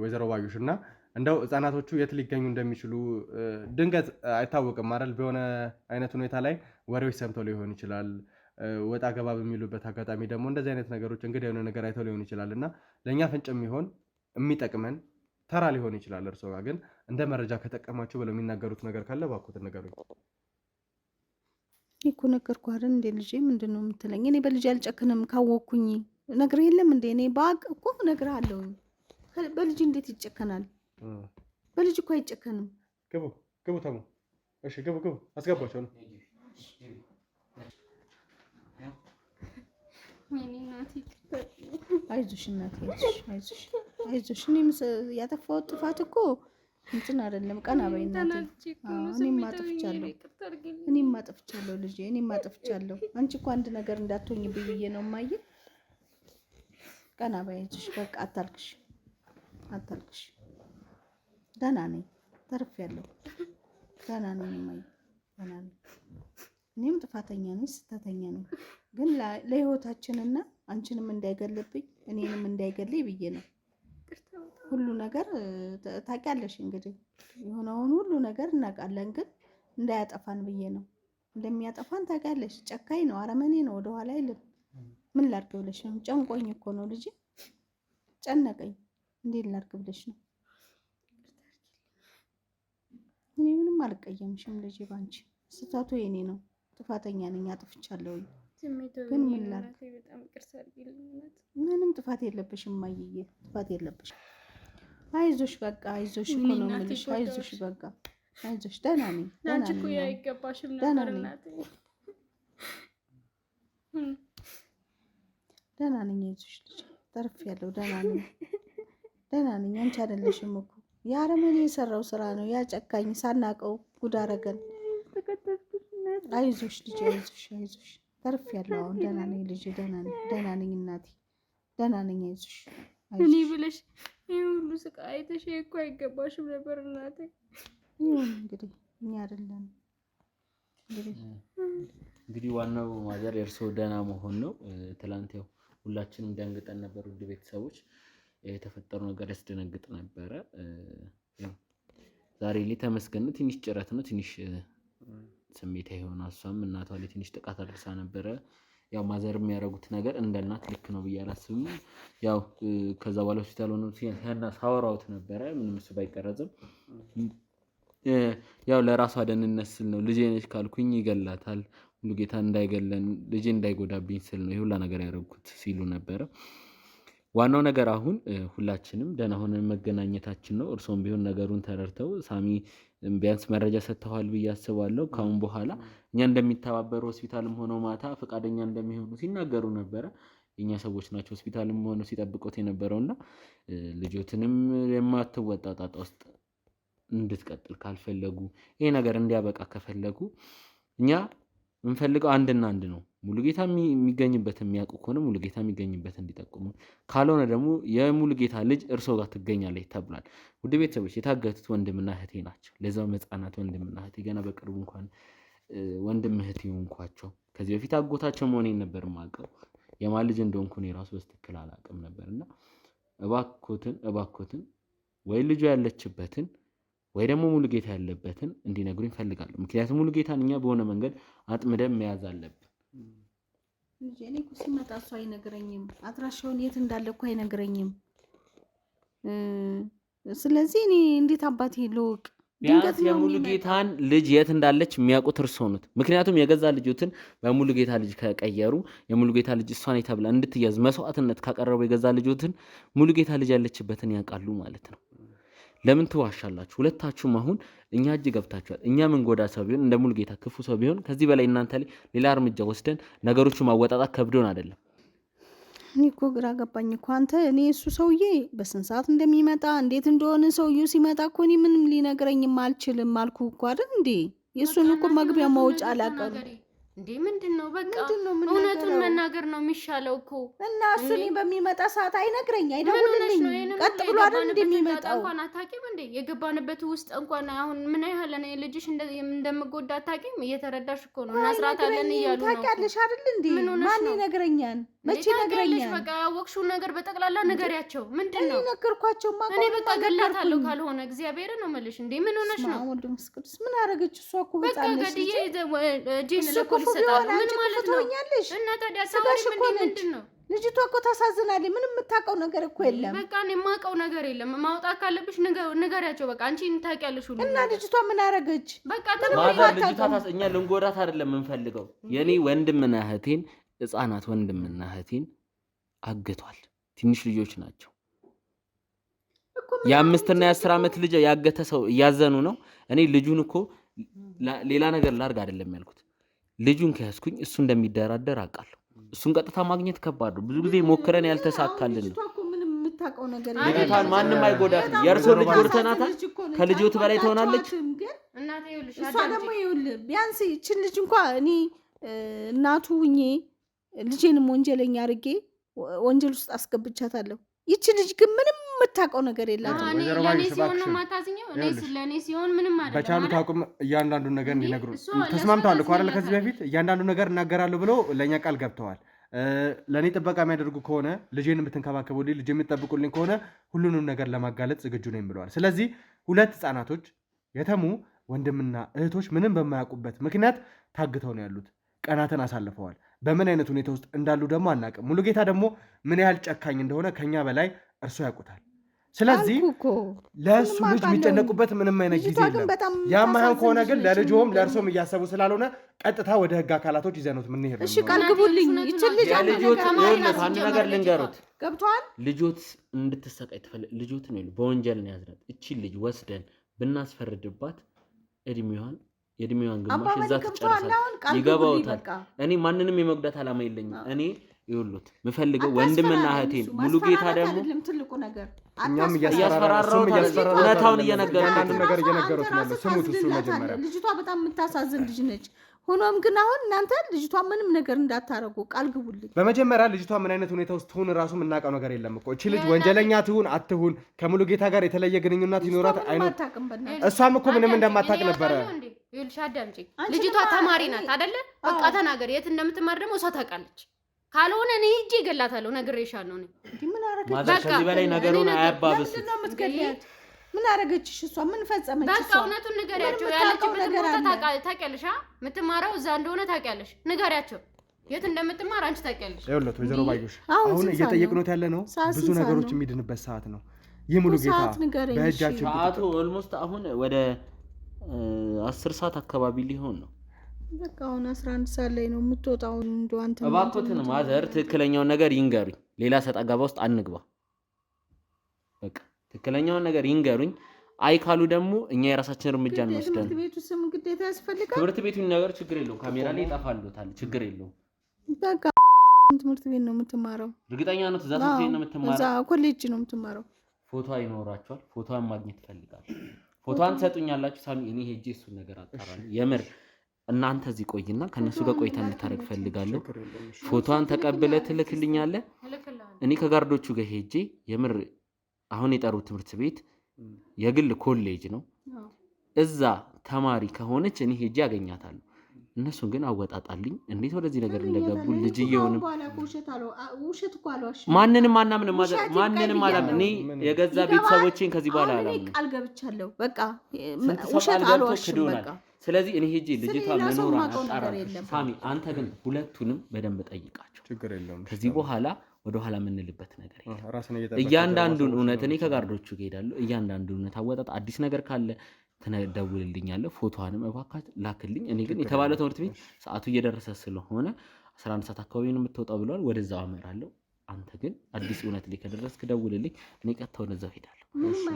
ወይዘሮ ባዩሽ እና እንደው ህፃናቶቹ የት ሊገኙ እንደሚችሉ ድንገት አይታወቅም አይደል? በሆነ አይነት ሁኔታ ላይ ወሬዎች ሰምተው ሊሆን ይችላል። ወጣ ገባ በሚሉበት አጋጣሚ ደግሞ እንደዚህ አይነት ነገሮች እንግዲህ የሆነ ነገር አይተው ሊሆን ይችላል እና ለእኛ ፍንጭ የሚሆን የሚጠቅመን ተራ ሊሆን ይችላል። እርስዎ ጋር ግን እንደ መረጃ ከጠቀማችሁ ብለው የሚናገሩት ነገር ካለ እባክዎትን ንገሩኝ። እኮ ነገርኩህ አይደል እንዴ ልጄ፣ ምንድን ነው የምትለኝ? እኔ በልጅ አልጨክንም ካወቅኩኝ ነግሬህ የለም እንዴ? እኔ ባቅ እኮ እነግርሃለሁኝ። በልጅ እንዴት ይጨከናል? በልጅ እኮ አይጨከንም። ግቡ ግቡ፣ ተሙ። እሺ ግቡ ግቡ፣ አስገባቸው ነው። አይዞሽ እናቴ፣ አይዞሽ አይዞሽ። እኔም ያጠፋሁት ጥፋት እኮ እንትን አይደለም። ቀና በይ እናቴ። እኔም አጥፍቻለሁ ልጄ፣ እኔም አጥፍቻለሁ። አንቺ እኮ አንድ ነገር እንዳትሆኝብኝ ብዬ ነው እማዬ። ቀና በይ፣ አይዞሽ። በቃ አታልቅሽ፣ አታልቅሽ። ደህና ነኝ፣ ተርፌያለሁ። ደህና ነኝ እማዬ፣ ደህና ነኝ። እኔም ጥፋተኛ ነኝ፣ ስህተተኛ ነኝ። ግን ለህይወታችንና አንቺንም እንዳይገልብኝ እኔንም እንዳይገልይ ብዬ ነው። ሁሉ ነገር ታውቂያለሽ እንግዲህ የሆነውን ሁሉ ነገር እናውቃለን። ግን እንዳያጠፋን ብዬ ነው። እንደሚያጠፋን ታውቂያለሽ። ጨካኝ ነው፣ አረመኔ ነው፣ ወደኋላ አይልም። ምን ላድርግ ብለሽ ነው? ጨንቆኝ እኮ ነው ልጄ፣ ጨነቀኝ። እንዴት ላድርግ ብለሽ ነው? እኔ ምንም አልቀየምሽም ልጄ፣ ባንቺ ስህተቱ የኔ ነው። ጥፋተኛ ነኝ፣ አጥፍቻለሁ። ግን ምን ላድርግ? ምንም ጥፋት የለብሽም እማዬ፣ ጥፋት የለብሽም። አይዞሽ በቃ አይዞሽ እኮ ነው የምልሽ። አይዞሽ በቃ አይዞሽ። ደህና ነኝ፣ ደህና ነኝ፣ ደህና ነኝ። አይዞሽ ልጄ፣ ተርፌያለሁ። ደህና ነኝ፣ ደህና ነኝ። አንቺ አይደለሽም እኮ የአረመኔ የሰራው ስራ ነው። ያ ጨካኝ ሳናቀው ጉድ አደረገን። አይዞሽ ልጄ፣ አይዞሽ አይዞሽ። ተርፌያለሁ። አሁን ደህና ነኝ ልጄ፣ ደህና ነኝ፣ ደህና ነኝ እናቴ፣ ደህና ነኝ። አይዞሽ እኔ ብለሽ ይሄ ሁሉ ስቃይ አይተሽ እኮ አይገባሽም ነበር እናቴ። ይሁን እንግዲህ እኛ አይደለም እንግዲህ ዋናው ማዘር የእርስዎ ደህና መሆን ነው። ትላንት ያው ሁላችንም ደንግጠን ነበር። ውድ ቤተሰቦች የተፈጠረው ነገር ያስደነግጥ ነበረ። ዛሬ ላይ ተመስገን ነው። ትንሽ ጭረት ነው፣ ትንሽ ስሜታ የሆነ እሷም እናቷ ላይ ትንሽ ጥቃት አድርሳ ነበረ። ያው ማዘር የሚያደርጉት ነገር እንደ እናት ልክ ነው ብዬ አላስብም። ያው ከዛ በኋላ ሆስፒታል ሆኖ ሳወራሁት ነበረ፣ ምንም እሱ ባይቀረጽም ያው ለራሷ ደህንነት ስል ነው። ልጄ ነች ካልኩኝ ይገላታል፣ ሙሉጌታ እንዳይገለን ልጄ እንዳይጎዳብኝ ስል ነው የሁላ ነገር ያደረኩት ሲሉ ነበረ። ዋናው ነገር አሁን ሁላችንም ደህና ሆነን መገናኘታችን ነው። እርሶም ቢሆን ነገሩን ተረድተው ሳሚ ቢያንስ መረጃ ሰጥተዋል ብዬ አስባለሁ። ካሁን በኋላ እኛ እንደሚተባበሩ ሆስፒታልም ሆነው ማታ ፈቃደኛ እንደሚሆኑ ሲናገሩ ነበረ። የኛ ሰዎች ናቸው ሆስፒታልም ሆነው ሲጠብቁት የነበረውና ልጆትንም የማትወጣ ጣጣ ውስጥ እንድትቀጥል ካልፈለጉ፣ ይሄ ነገር እንዲያበቃ ከፈለጉ እኛ የምንፈልገው አንድና አንድ ነው። ሙሉጌታ የሚገኝበት የሚያውቁ ከሆነ ሙሉጌታ የሚገኝበት እንዲጠቁሙ፣ ካልሆነ ደግሞ የሙሉጌታ ልጅ እርሶ ጋር ትገኛለች ተብሏል። ውድ ቤተሰቦች የታገቱት ወንድምና እህቴ ናቸው። ለዛውም ህፃናት ወንድምና እህቴ ገና በቅርቡ እንኳን ወንድም እህቴ ሆንኳቸው። ከዚህ በፊት አጎታቸው መሆኔን ነበር የማውቀው። የማን ልጅ እንደሆንኩ እኔ ራሱ በስትክክል አላውቅም ነበርና እባክዎትን ወይ ልጁ ያለችበትን ወይ ደግሞ ሙሉጌታ ያለበትን እንዲነግሩኝ እፈልጋለሁ። ምክንያቱም ሙሉጌታን እኛ በሆነ መንገድ አጥምደን መያዝ አለብን። ልጄ እኔ እኮ ሲመጣ እሱ አይነግረኝም፣ አድራሻውን የት እንዳለ እኮ አይነግረኝም። ስለዚህ እኔ እንዴት አባቴ ልወቅ? ቢያንስ የሙሉጌታን ልጅ የት እንዳለች የሚያውቁት እርስዎ ኖት። ምክንያቱም የገዛ ልጆትን በሙሉጌታ ልጅ ከቀየሩ የሙሉጌታ ልጅ እሷን ተብላ እንድትያዝ መስዋዕትነት ካቀረቡ የገዛ ልጆትን ሙሉጌታ ልጅ ያለችበትን ያውቃሉ ማለት ነው። ለምን ትዋሻላችሁ? ሁለታችሁም አሁን እኛ እጅ ገብታችኋል። እኛ ምን ጎዳ ሰው ቢሆን እንደ ሙሉጌታ ክፉ ሰው ቢሆን ከዚህ በላይ እናንተ ላይ ሌላ እርምጃ ወስደን ነገሮቹ ማወጣጣት ከብዶን አይደለም። እኔ እኮ ግራ ገባኝ እኮ አንተ። እኔ እሱ ሰውዬ በስንት ሰዓት እንደሚመጣ እንዴት እንደሆነ ሰውዬው ሲመጣ እኮ እኔ ምንም ሊነግረኝም አልችልም አልኩ እኮ አይደል እንዴ? የእሱን እኮ መግቢያ መውጫ አላውቅም እንዴ። ምንድን ነው በቃ እውነቱን መናገር ነው የሚሻለው እኮ። እና እሱ እኔ በሚመጣ ሰዓት አይነግረኝ አይደውልልኝ፣ ቀጥ ብሎ አይደል እንደሚመጣው። እንኳን አታውቂም እንዴ? የገባንበት ውስጥ እንኳን አሁን ምን ያህል እኔ ልጅሽ እንደምጎዳ አታውቂም? እየተረዳሽ እኮ ነው። እናስራታለን እያሉ ነው። ታውቂያለሽ አይደል እንዴ? ማን ይነግረኛል? መቼ ነግረኛል? በቃ ያወቅሽውን ነገር በጠቅላላ ንገሪያቸው። ምንድነው? እኔ ነገርኳቸው። እኔ በቃ ገላታለሁ ካልሆነ እግዚአብሔር ነው የምልሽ። እንዴ ምን ሆነሽ ነው? ወንድ መስቅዱስ ምን አረገች? እሷ እኮ በቃ ህፃን ነች። ገድዬ እጄን ለፖሊስ ሰጣለሁ። ምን ማለት ነው? እና ታዲያ ታውሪ ምንድነው? ልጅቷ እኮ ታሳዝናለች። ምንም የምታውቀው ነገር እኮ የለም። በቃ እኔ የማውቀው ነገር የለም። ማውጣት ካለብሽ ንገሪያቸው። በቃ አንቺ ታውቂያለሽ ሁሉ። እና ልጅቷ ምን አረገች? በቃ እኛ ልንጎዳት አይደለም የምንፈልገው። የኔ ወንድምና እህቴን ህፃናት ወንድምና እህቴን አግቷል። ትንሽ ልጆች ናቸው። የ5 እና የ10 ዓመት ልጅ ያገተ ሰው እያዘኑ ነው። እኔ ልጁን እኮ ሌላ ነገር ላርግ አይደለም ያልኩት። ልጁን ከያዝኩኝ እሱ እንደሚደራደር አውቃለሁ። እሱን ቀጥታ ማግኘት ከባድ ነው። ብዙ ጊዜ ሞክረን ያልተሳካልን ነው። ልጅቷን ማንም አይጎዳትም። የእርሶ ልጅ ጎድተናታል። ከልጆት በላይ ትሆናለች። እሷ ደግሞ ይኸውልህ ቢያንስ ይችን ልጅ እንኳ እኔ እናቱ ሁኜ ልጄንም ወንጀለኛ አድርጌ ወንጀል ውስጥ አስገብቻታለሁ። ይቺ ልጅ ግን ምንም የምታውቀው ነገር የላትም። በቻሉት አቁም እያንዳንዱን ነገር እንዲነግሩ ተስማምተዋል እኮ አይደል? ከዚህ በፊት እያንዳንዱ ነገር እናገራለሁ ብለው ለእኛ ቃል ገብተዋል። ለእኔ ጥበቃ የሚያደርጉ ከሆነ ልጄን የምትንከባከቡልኝ፣ ልጄ የምትጠብቁልኝ ከሆነ ሁሉንም ነገር ለማጋለጥ ዝግጁ ነኝ ብለዋል። ስለዚህ 2 ህፃናቶች የተሙ ወንድምና እህቶች ምንም በማያውቁበት ምክንያት ታግተው ነው ያሉት። ቀናትን አሳልፈዋል። በምን አይነት ሁኔታ ውስጥ እንዳሉ ደግሞ አናውቅም። ሙሉጌታ ደግሞ ምን ያህል ጨካኝ እንደሆነ ከኛ በላይ እርሱ ያውቁታል። ስለዚህ ለእሱ ልጅ የሚጨነቁበት ምንም አይነት ጊዜ የለም። ያማህን ከሆነ ግን ለልጆም ለእርሶም እያሰቡ ስላልሆነ ቀጥታ ወደ ህግ አካላቶች ይዘኑት ምን ይሄዱ። እሺ ቃል ግቡልኝ። ይችል ልጅ አንድ ነገር ልንገሩት። ገብቷል። ልጆት እንድትሰቃይ ተፈለ ልጆት ነው በወንጀል ነው ያዝናት። እቺ ልጅ ወስደን ብናስፈርድባት የእድሜዋን ግማሽ እዛ ትጨርሳለች። ይገባውታል። እኔ ማንንም የመጉዳት ዓላማ የለኝም። እኔ ይኸውልዎት የምፈልገው ወንድምና እህቴን ሙሉጌታ ደግሞ ትልቁ ነገር እኛም እያስፈራራው እውነታውን እየነገሩት ነው። ስሙት። እሱ መጀመሪያ ልጅቷ በጣም የምታሳዝን ልጅ ነች። ሆኖም ግን አሁን እናንተ ልጅቷ ምንም ነገር እንዳታረጉ ቃል ግቡልኝ። በመጀመሪያ ልጅቷ ምን አይነት ሁኔታ ውስጥ ትሁን ራሱ የምናውቀው ነገር የለም እኮ። እቺ ልጅ ወንጀለኛ ትሁን አትሁን ከሙሉጌታ ጋር የተለየ ግንኙነት ይኖራት አይኖር፣ እሷም እኮ ምንም እንደማታውቅ ነበረ። ይኸውልሽ አዳምጪ፣ ልጅቷ ተማሪ ናት አይደለ? በቃ ተናገር። የት እንደምትማር ደግሞ እሷ ታውቃለች። ካልሆነ እኔ ሂጅ እገላታለሁ። ነግሬሻለሁ። ምን አረገች? ከዚህ በላይ ነገሩን አያባብስ። ምን አረገችሽ? እሷ ምን ፈጸመች? በቃ እውነቱን ንገሪያቸው። ያለችበት ቦታ ታውቂያለሽ። የምትማረው እዛ እንደሆነ ታውቂያለሽ። ንገሪያቸው የት እንደምትማር አንቺ ታውቂያለሽ። ይኸውልህ ወይዘሮ ባዩሽ አሁን እየጠየቅነው ያለ ነው ብዙ ነገሮች የሚድንበት ሰዓት ነው። ይህ ሙሉጌታ በእጃችን ሰዓቱ ኦልሞስት አሁን ወደ 10 ሰዓት አካባቢ ሊሆን ነው። በቃ አሁን 11 ሰዓት ላይ ነው የምትወጣው። እንደው አንተ እባክዎትን ማዘር ትክክለኛውን ነገር ይንገሩኝ። ሌላ ሰጣ ገባ ውስጥ አንግባ። በቃ ትክክለኛውን ነገር ይንገሩኝ። አይ ካሉ ደግሞ እኛ የራሳችን እርምጃ እንወስዳለን። ትምህርት ቤቱ ስም ግዴታ ያስፈልጋል። ትምህርት ቤቱን ነገር ችግር የለውም። ካሜራ ላይ ይጠፋሉታል። ችግር የለውም። በቃ ትምህርት ቤት ነው የምትማረው። እርግጠኛ ነው? እዛ ትምህርት ቤት ነው የምትማረው? እዛ ኮሌጅ ነው የምትማረው። ፎቶ ይኖራቸዋል። ፎቶዋን ማግኘት ፈልጋለሁ። ፎቶዋን ትሰጡኛላችሁ? ሳሚ እኔ ሄጄ እሱን ነገር አጣራለሁ። የምር እናንተ እዚህ ቆይና ከነሱ ጋር ቆይታ እንድታረግ ፈልጋለሁ። ፎቶዋን ተቀብለ ትልክልኛለህ። እኔ ከጋርዶቹ ጋር ሄጄ የምር አሁን የጠሩት ትምህርት ቤት የግል ኮሌጅ ነው። እዛ ተማሪ ከሆነች እኔ ሄጄ አገኛታለሁ። እነሱን ግን አወጣጣልኝ እንዴት ወደዚህ ነገር እንደገቡ ልጅየውንም ማንንም አናምንም። ማንንም አላምንም። እኔ የገዛ ቤተሰቦቼን ከዚህ በኋላ አላምንም። ቃል ገብቻለሁ። በቃ ውሸት አልዋሽም። በቃ ስለዚህ እኔ ሄጄ ልጅቷ መኖሯን አጣራለሁ። ሳሚ አንተ ግን ሁለቱንም በደንብ ጠይቃቸው። ከዚህ በኋላ ወደኋላ የምንልበት ነገር የለም። እያንዳንዱን እውነት እኔ ከጋርዶቹ እሄዳለሁ። እያንዳንዱን እውነት አወጣጥ አዲስ ነገር ካለ ትደውልልኛለህ። ፎቶዋንም እባክህ ላክልኝ። እኔ ግን የተባለ ትምህርት ቤት ሰዓቱ እየደረሰ ስለሆነ 11 ሰዓት አካባቢ ነው የምትወጣው ብለዋል። ወደዛው አመራለሁ። አንተ ግን አዲስ እውነት ላይ ከደረስክ ደውልልኝ። እኔ ቀጥታ ወደዛው ሄዳለሁ።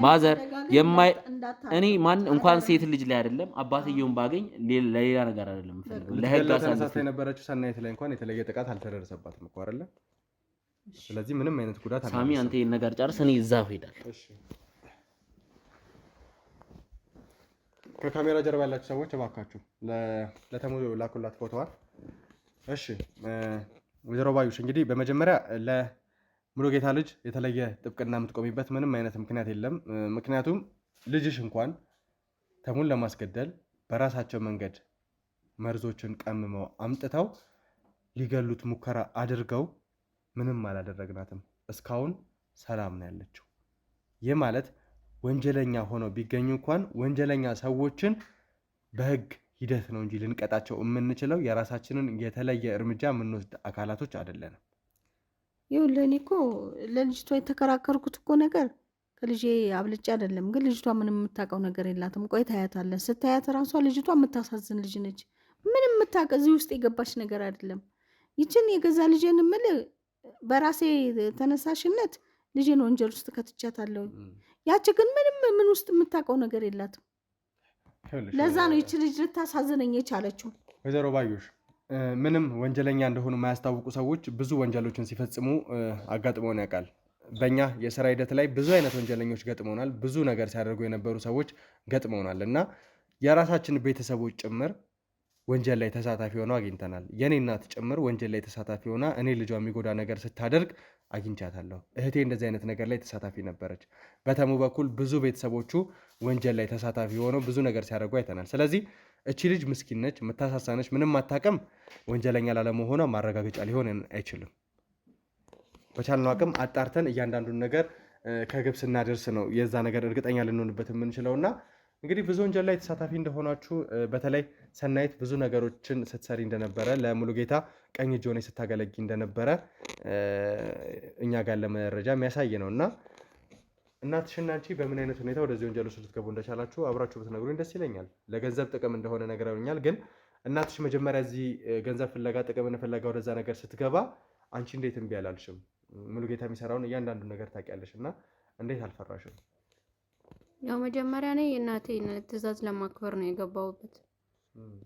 ማዘር እኔ ማን እንኳን ሴት ልጅ ላይ አይደለም አባትየውን ባገኝ ለሌላ ነገር አይደለም ፈልገው ለህግ አሳልፈ የነበረችው ሰናይት ላይ እንኳን የተለየ ጥቃት አልተደረሰባትም እኮ አይደለ? ስለዚህ ምንም አይነት ጉዳት አለ። ሳሚ አንተ ይሄን ነገር ጨርስ፣ እኔ እዛው ሄዳለሁ። እሺ ከካሜራ ጀርባ ያላችሁ ሰዎች እባካችሁ ለተሙ ላኩላት ፎቶዋን። እሺ ወይዘሮ ባዩሽ እንግዲህ በመጀመሪያ ለሙሉጌታ ልጅ የተለየ ጥብቅና የምትቆሚበት ምንም አይነት ምክንያት የለም። ምክንያቱም ልጅሽ እንኳን ተሙን ለማስገደል በራሳቸው መንገድ መርዞችን ቀምመው አምጥተው ሊገሉት ሙከራ አድርገው ምንም አላደረግናትም። እስካሁን ሰላም ነው ያለችው። ይህ ማለት ወንጀለኛ ሆነው ቢገኙ እንኳን ወንጀለኛ ሰዎችን በህግ ሂደት ነው እንጂ ልንቀጣቸው የምንችለው የራሳችንን የተለየ እርምጃ የምንወስድ አካላቶች አይደለንም። ይኸውልህ እኔ እኮ ለልጅቷ የተከራከርኩት እኮ ነገር ከልጄ አብልጬ አይደለም፣ ግን ልጅቷ ምንም የምታውቀው ነገር የላትም። ቆይ ታያታለህ። ስታያት ራሷ ልጅቷ የምታሳዝን ልጅ ነች። ምንም የምታውቅ እዚህ ውስጥ የገባች ነገር አይደለም። ይችን የገዛ ልጄን የምልህ በራሴ ተነሳሽነት ልጄን ወንጀል ውስጥ ከትቻታለሁ። ያቺ ግን ምንም ምን ውስጥ የምታውቀው ነገር የላትም። ለዛ ነው ይቺ ልጅ ልታሳዝነኝ የቻለችው። ወይዘሮ ባዩሽ ምንም ወንጀለኛ እንደሆኑ የማያስታውቁ ሰዎች ብዙ ወንጀሎችን ሲፈጽሙ አጋጥመውን ያውቃል። በእኛ የስራ ሂደት ላይ ብዙ አይነት ወንጀለኞች ገጥመውናል። ብዙ ነገር ሲያደርጉ የነበሩ ሰዎች ገጥመውናል እና የራሳችን ቤተሰቦች ጭምር ወንጀል ላይ ተሳታፊ ሆነው አግኝተናል። የኔ እናት ጭምር ወንጀል ላይ ተሳታፊ ሆና እኔ ልጇ የሚጎዳ ነገር ስታደርግ አግኝቻታለሁ። እህቴ እንደዚህ አይነት ነገር ላይ ተሳታፊ ነበረች። በተሙ በኩል ብዙ ቤተሰቦቹ ወንጀል ላይ ተሳታፊ ሆነው ብዙ ነገር ሲያደርጉ አይተናል። ስለዚህ እቺ ልጅ ምስኪን ነች፣ የምታሳሳነች፣ ምንም አታውቅም። ወንጀለኛ ላለመሆኗ ማረጋገጫ ሊሆን አይችልም። በቻልነው አቅም አጣርተን እያንዳንዱን ነገር ከግብ ስናደርስ ነው የዛ ነገር እርግጠኛ ልንሆንበት የምንችለውና እንግዲህ ብዙ ወንጀል ላይ ተሳታፊ እንደሆናችሁ በተለይ ሰናይት ብዙ ነገሮችን ስትሰሪ እንደነበረ ለሙሉጌታ ቀኝ እጅ ሆነሽ ስታገለጊ እንደነበረ እኛ ጋር ለመረጃ የሚያሳይ ነው እና እናትሽና አንቺ በምን አይነት ሁኔታ ወደዚህ ወንጀል ውስጥ ልትገቡ እንደቻላችሁ አብራችሁ ብትነግሩኝ ደስ ይለኛል። ለገንዘብ ጥቅም እንደሆነ ነግረውኛል። ግን እናትሽ መጀመሪያ እዚህ ገንዘብ ፍለጋ ጥቅምን ፍለጋ ወደዛ ነገር ስትገባ አንቺ እንዴት እምቢ አላልሽም? ሙሉጌታ የሚሰራውን እያንዳንዱ ነገር ታውቂያለሽ እና እንዴት አልፈራሽም? ያው መጀመሪያ እኔ የእናቴን ትዕዛዝ ለማክበር ነው የገባሁበት።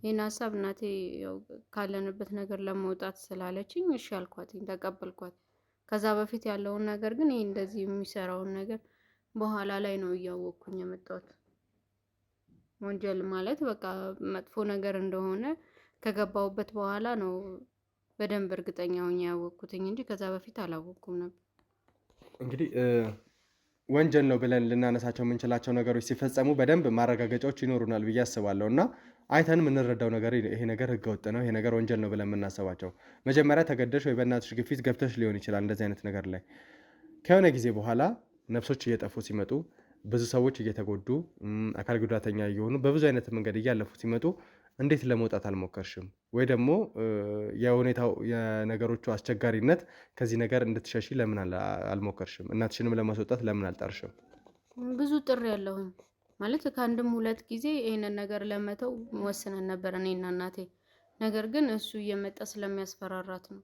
ይህን ሀሳብ እናቴ ያው ካለንበት ነገር ለመውጣት ስላለችኝ እሺ አልኳትኝ፣ ተቀበልኳት። ከዛ በፊት ያለውን ነገር ግን ይህ እንደዚህ የሚሰራውን ነገር በኋላ ላይ ነው እያወቅኩኝ የመጣሁት። ወንጀል ማለት በቃ መጥፎ ነገር እንደሆነ ከገባሁበት በኋላ ነው በደንብ እርግጠኛ ሆኜ ያወቅኩትኝ እንጂ ከዛ በፊት አላወቅኩም ነበር። እንግዲህ ወንጀል ነው ብለን ልናነሳቸው የምንችላቸው ነገሮች ሲፈጸሙ በደንብ ማረጋገጫዎች ይኖሩናል ብዬ አስባለሁ እና አይተን የምንረዳው ነገር ይሄ ነገር ህገወጥ ነው፣ ይሄ ነገር ወንጀል ነው ብለን የምናስባቸው መጀመሪያ ተገደሽ ወይ በእናትሽ ግፊት ገብተሽ ሊሆን ይችላል። እንደዚህ አይነት ነገር ላይ ከሆነ ጊዜ በኋላ ነፍሶች እየጠፉ ሲመጡ፣ ብዙ ሰዎች እየተጎዱ አካል ጉዳተኛ እየሆኑ በብዙ አይነት መንገድ እያለፉ ሲመጡ እንዴት ለመውጣት አልሞከርሽም? ወይ ደግሞ የሁኔታው የነገሮቹ አስቸጋሪነት ከዚህ ነገር እንድትሸሺ ለምን አልሞከርሽም? እናትሽንም ለማስወጣት ለምን አልጣርሽም? ብዙ ጥሪ ያለሁኝ ማለት ከአንድም ሁለት ጊዜ ይሄንን ነገር ለመተው ወስነን ነበር እኔና እናቴ። ነገር ግን እሱ እየመጣ ስለሚያስፈራራት ነው።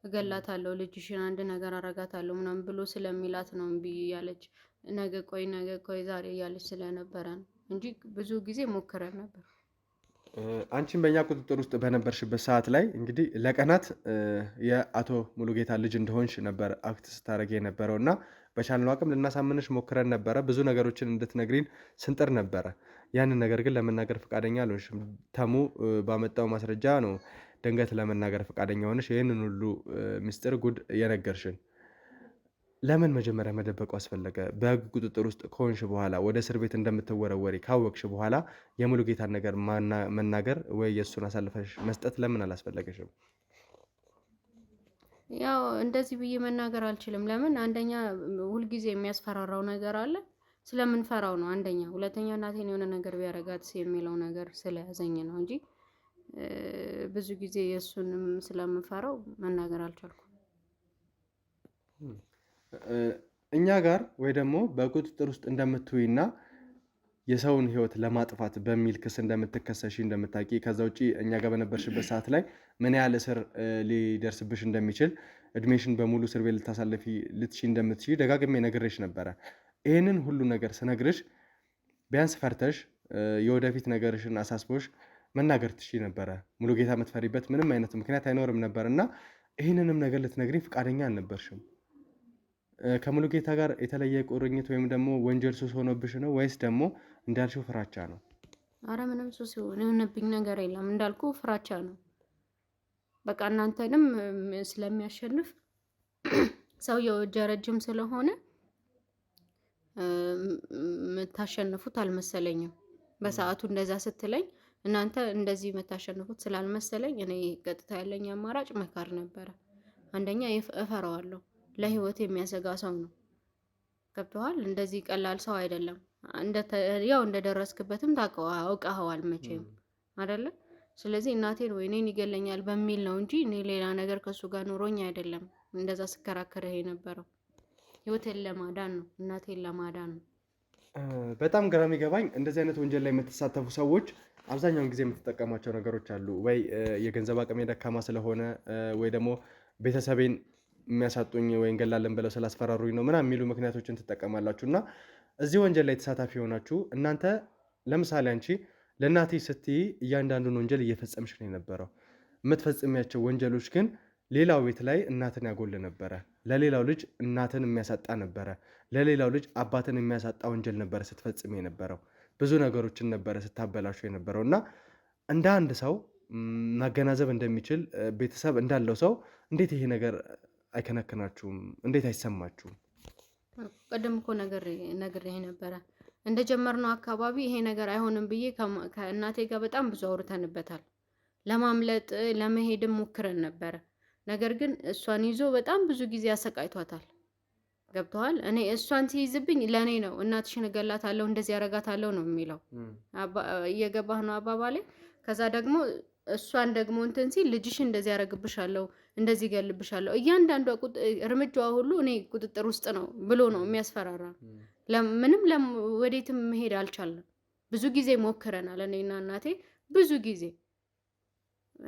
እገላታለሁ፣ ልጅሽን አንድ ነገር አረጋታለሁ ምናምን ብሎ ስለሚላት ነው እምቢ ያለች። ነገ ቆይ ዛሬ እያለች ስለነበረ ነው እንጂ ብዙ ጊዜ ሞክረን ነበር። አንቺም በእኛ ቁጥጥር ውስጥ በነበርሽበት ሰዓት ላይ እንግዲህ ለቀናት የአቶ ሙሉጌታ ልጅ እንደሆንሽ ነበር አክት ስታደርጊ የነበረው እና በቻልነው አቅም ልናሳምንሽ ሞክረን ነበረ። ብዙ ነገሮችን እንድትነግሪን ስንጥር ነበረ። ያንን ነገር ግን ለመናገር ፈቃደኛ አልሆንሽም። ተሙ ባመጣው ማስረጃ ነው ድንገት ለመናገር ፈቃደኛ ሆነሽ ይህንን ሁሉ ምስጢር ጉድ የነገርሽን። ለምን መጀመሪያ መደበቁ አስፈለገ? በህግ ቁጥጥር ውስጥ ከሆንሽ በኋላ ወደ እስር ቤት እንደምትወረወሪ ካወቅሽ በኋላ የሙሉጌታን ነገር መናገር ወይ የእሱን አሳልፈሽ መስጠት ለምን አላስፈለገሽም? ያው እንደዚህ ብዬ መናገር አልችልም። ለምን? አንደኛ ሁልጊዜ የሚያስፈራራው ነገር አለ፣ ስለምንፈራው ነው አንደኛ። ሁለተኛ እናቴን የሆነ ነገር ቢያረጋት የሚለው ነገር ስለያዘኝ ነው እንጂ ብዙ ጊዜ የእሱንም ስለምፈራው መናገር አልቻልኩም። እኛ ጋር ወይ ደግሞ በቁጥጥር ውስጥ እንደምትውይና የሰውን ህይወት ለማጥፋት በሚል ክስ እንደምትከሰሺ እንደምታውቂ፣ ከዛ ውጪ እኛ ጋር በነበርሽበት ሰዓት ላይ ምን ያህል እስር ሊደርስብሽ እንደሚችል፣ እድሜሽን በሙሉ እስር ቤት ልታሳልፊ ልትሺ እንደምትሺ ደጋግሜ ነግሬሽ ነበረ። ይህንን ሁሉ ነገር ስነግርሽ ቢያንስ ፈርተሽ የወደፊት ነገርሽን አሳስቦሽ መናገር ትሺ ነበረ። ሙሉጌታ የምትፈሪበት ምንም አይነት ምክንያት አይኖርም ነበር እና ይህንንም ነገር ልትነግሪኝ ፈቃደኛ አልነበርሽም። ከሙሉጌታ ጋር የተለየ ቁርኝት ወይም ደግሞ ወንጀል ሱስ ሆኖብሽ ነው ወይስ ደግሞ እንዳልሽው ፍራቻ ነው? አረ ምንም ሱስ የሆነብኝ ነገር የለም። እንዳልኩ ፍራቻ ነው። በቃ እናንተንም ስለሚያሸንፍ ሰውየው እጀ ረጅም ስለሆነ የምታሸንፉት አልመሰለኝም። በሰዓቱ እንደዛ ስትለኝ እናንተ እንደዚህ የምታሸንፉት ስላልመሰለኝ እኔ ቀጥታ ያለኝ አማራጭ መካር ነበረ። አንደኛ እፈራዋለሁ። ለህይወት የሚያሰጋ ሰው ነው። ገብቶሃል? እንደዚህ ቀላል ሰው አይደለም። ያው እንደደረስክበትም አውቀኸዋል መቼም አይደለ? ስለዚህ እናቴን ወይ እኔን ይገለኛል በሚል ነው እንጂ እኔ ሌላ ነገር ከሱ ጋር ኖሮኝ አይደለም እንደዛ ስከራከረህ የነበረው። ህይወቴን ለማዳን ነው፣ እናቴን ለማዳን ነው። በጣም ግራ የሚገባኝ እንደዚህ አይነት ወንጀል ላይ የምትሳተፉ ሰዎች አብዛኛውን ጊዜ የምትጠቀሟቸው ነገሮች አሉ። ወይ የገንዘብ አቅሜ ደካማ ስለሆነ ወይ ደግሞ ቤተሰቤን የሚያሳጡኝ ወይ እንገላለን ብለው ስላስፈራሩኝ ነው ምናምን የሚሉ ምክንያቶችን ትጠቀማላችሁ። እና እዚህ ወንጀል ላይ ተሳታፊ የሆናችሁ እናንተ ለምሳሌ አንቺ ለእናቴ ስትይ እያንዳንዱን ወንጀል እየፈጸምሽ ነው የነበረው። የምትፈጽሚያቸው ወንጀሎች ግን ሌላው ቤት ላይ እናትን ያጎል ነበረ፣ ለሌላው ልጅ እናትን የሚያሳጣ ነበረ፣ ለሌላው ልጅ አባትን የሚያሳጣ ወንጀል ነበረ ስትፈጽም የነበረው። ብዙ ነገሮችን ነበረ ስታበላሹ የነበረው እና እንደ አንድ ሰው ማገናዘብ እንደሚችል ቤተሰብ እንዳለው ሰው እንዴት ይሄ ነገር አይከነክናችሁም? እንዴት አይሰማችሁም? ቀደም እኮ ነግሬህ ነበረ። እንደጀመርነው አካባቢ ይሄ ነገር አይሆንም ብዬ ከእናቴ ጋር በጣም ብዙ አውርተንበታል። ለማምለጥ ለመሄድም ሞክረን ነበረ። ነገር ግን እሷን ይዞ በጣም ብዙ ጊዜ አሰቃይቷታል። ገብተዋል። እኔ እሷን ሲይዝብኝ ለእኔ ነው እናትሽን እገላታለሁ እንደዚህ ያረጋታለሁ ነው የሚለው። እየገባህ ነው አባባሌ? ከዛ ደግሞ እሷን ደግሞ እንትን ሲል ልጅሽን እንደዚህ ያረግብሻለሁ እንደዚህ ይገልብሻለሁ፣ እያንዳንዷ እርምጃዋ ሁሉ እኔ ቁጥጥር ውስጥ ነው ብሎ ነው የሚያስፈራራ። ምንም ወዴትም መሄድ አልቻለም። ብዙ ጊዜ ሞክረናል እኔና እናቴ ብዙ ጊዜ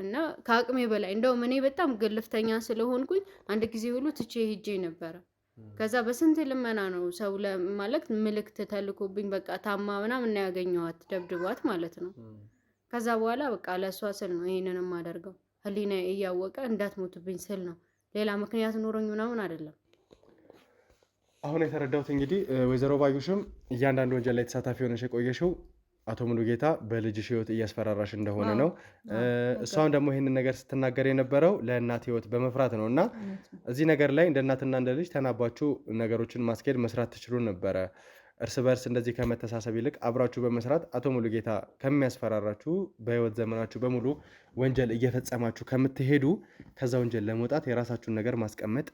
እና ከአቅሜ በላይ እንደውም እኔ በጣም ግልፍተኛ ስለሆንኩኝ አንድ ጊዜ ሁሉ ትቼ ሄጄ ነበረ። ከዛ በስንት ልመና ነው ሰው ማለት ምልክት ተልኮብኝ በቃ ታማ ምናምን ያገኘኋት ደብድቧት ማለት ነው። ከዛ በኋላ በቃ ለእሷ ስል ነው ይሄንንም አደርገው ህሊና እያወቀ እንዳትሞትብኝ ስል ነው። ሌላ ምክንያት ኖሮኝ ምናምን አይደለም። አሁን የተረዳሁት እንግዲህ ወይዘሮ ባዩሽም እያንዳንዱ ወንጀል ላይ ተሳታፊ ሆነሽ የቆየሽው አቶ ሙሉጌታ በልጅሽ ህይወት እያስፈራራሽ እንደሆነ ነው። እሷም ደግሞ ይህንን ነገር ስትናገር የነበረው ለእናት ህይወት በመፍራት ነው። እና እዚህ ነገር ላይ እንደ እናትና እንደ ልጅ ተናባችሁ ነገሮችን ማስኬድ መስራት ትችሉ ነበረ። እርስ በርስ እንደዚህ ከመተሳሰብ ይልቅ አብራችሁ በመስራት አቶ ሙሉጌታ ከሚያስፈራራችሁ በህይወት ዘመናችሁ በሙሉ ወንጀል እየፈጸማችሁ ከምትሄዱ ከዛ ወንጀል ለመውጣት የራሳችሁን ነገር ማስቀመጥ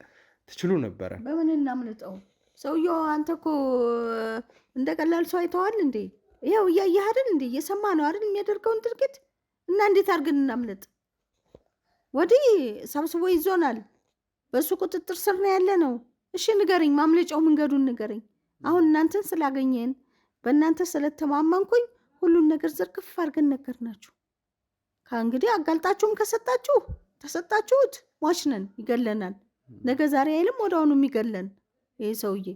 ትችሉ ነበረ። በምን እናምልጠው? ሰውየው አንተ እኮ እንደ ቀላል ሰው አይተዋል እንዴ? ይኸው እያየህ አይደል እንዴ? እየሰማ ነው አይደል የሚያደርገውን ድርጊት። እና እንዴት አድርገን እናምልጥ? ወዲህ ሰብስቦ ይዞናል። በእሱ ቁጥጥር ስር ነው ያለ ነው። እሺ ንገረኝ፣ ማምለጫው መንገዱን ንገረኝ። አሁን እናንተን ስላገኘን በእናንተ ስለተማመንኩኝ ሁሉን ነገር ዝርግፍ አድርገን ነገርናችሁ። ከእንግዲህ አጋልጣችሁም ከሰጣችሁ ተሰጣችሁት፣ ሟች ነን፣ ይገለናል። ነገ ዛሬ አይልም ወዲያውኑ የሚገለን ይህ ሰውዬ።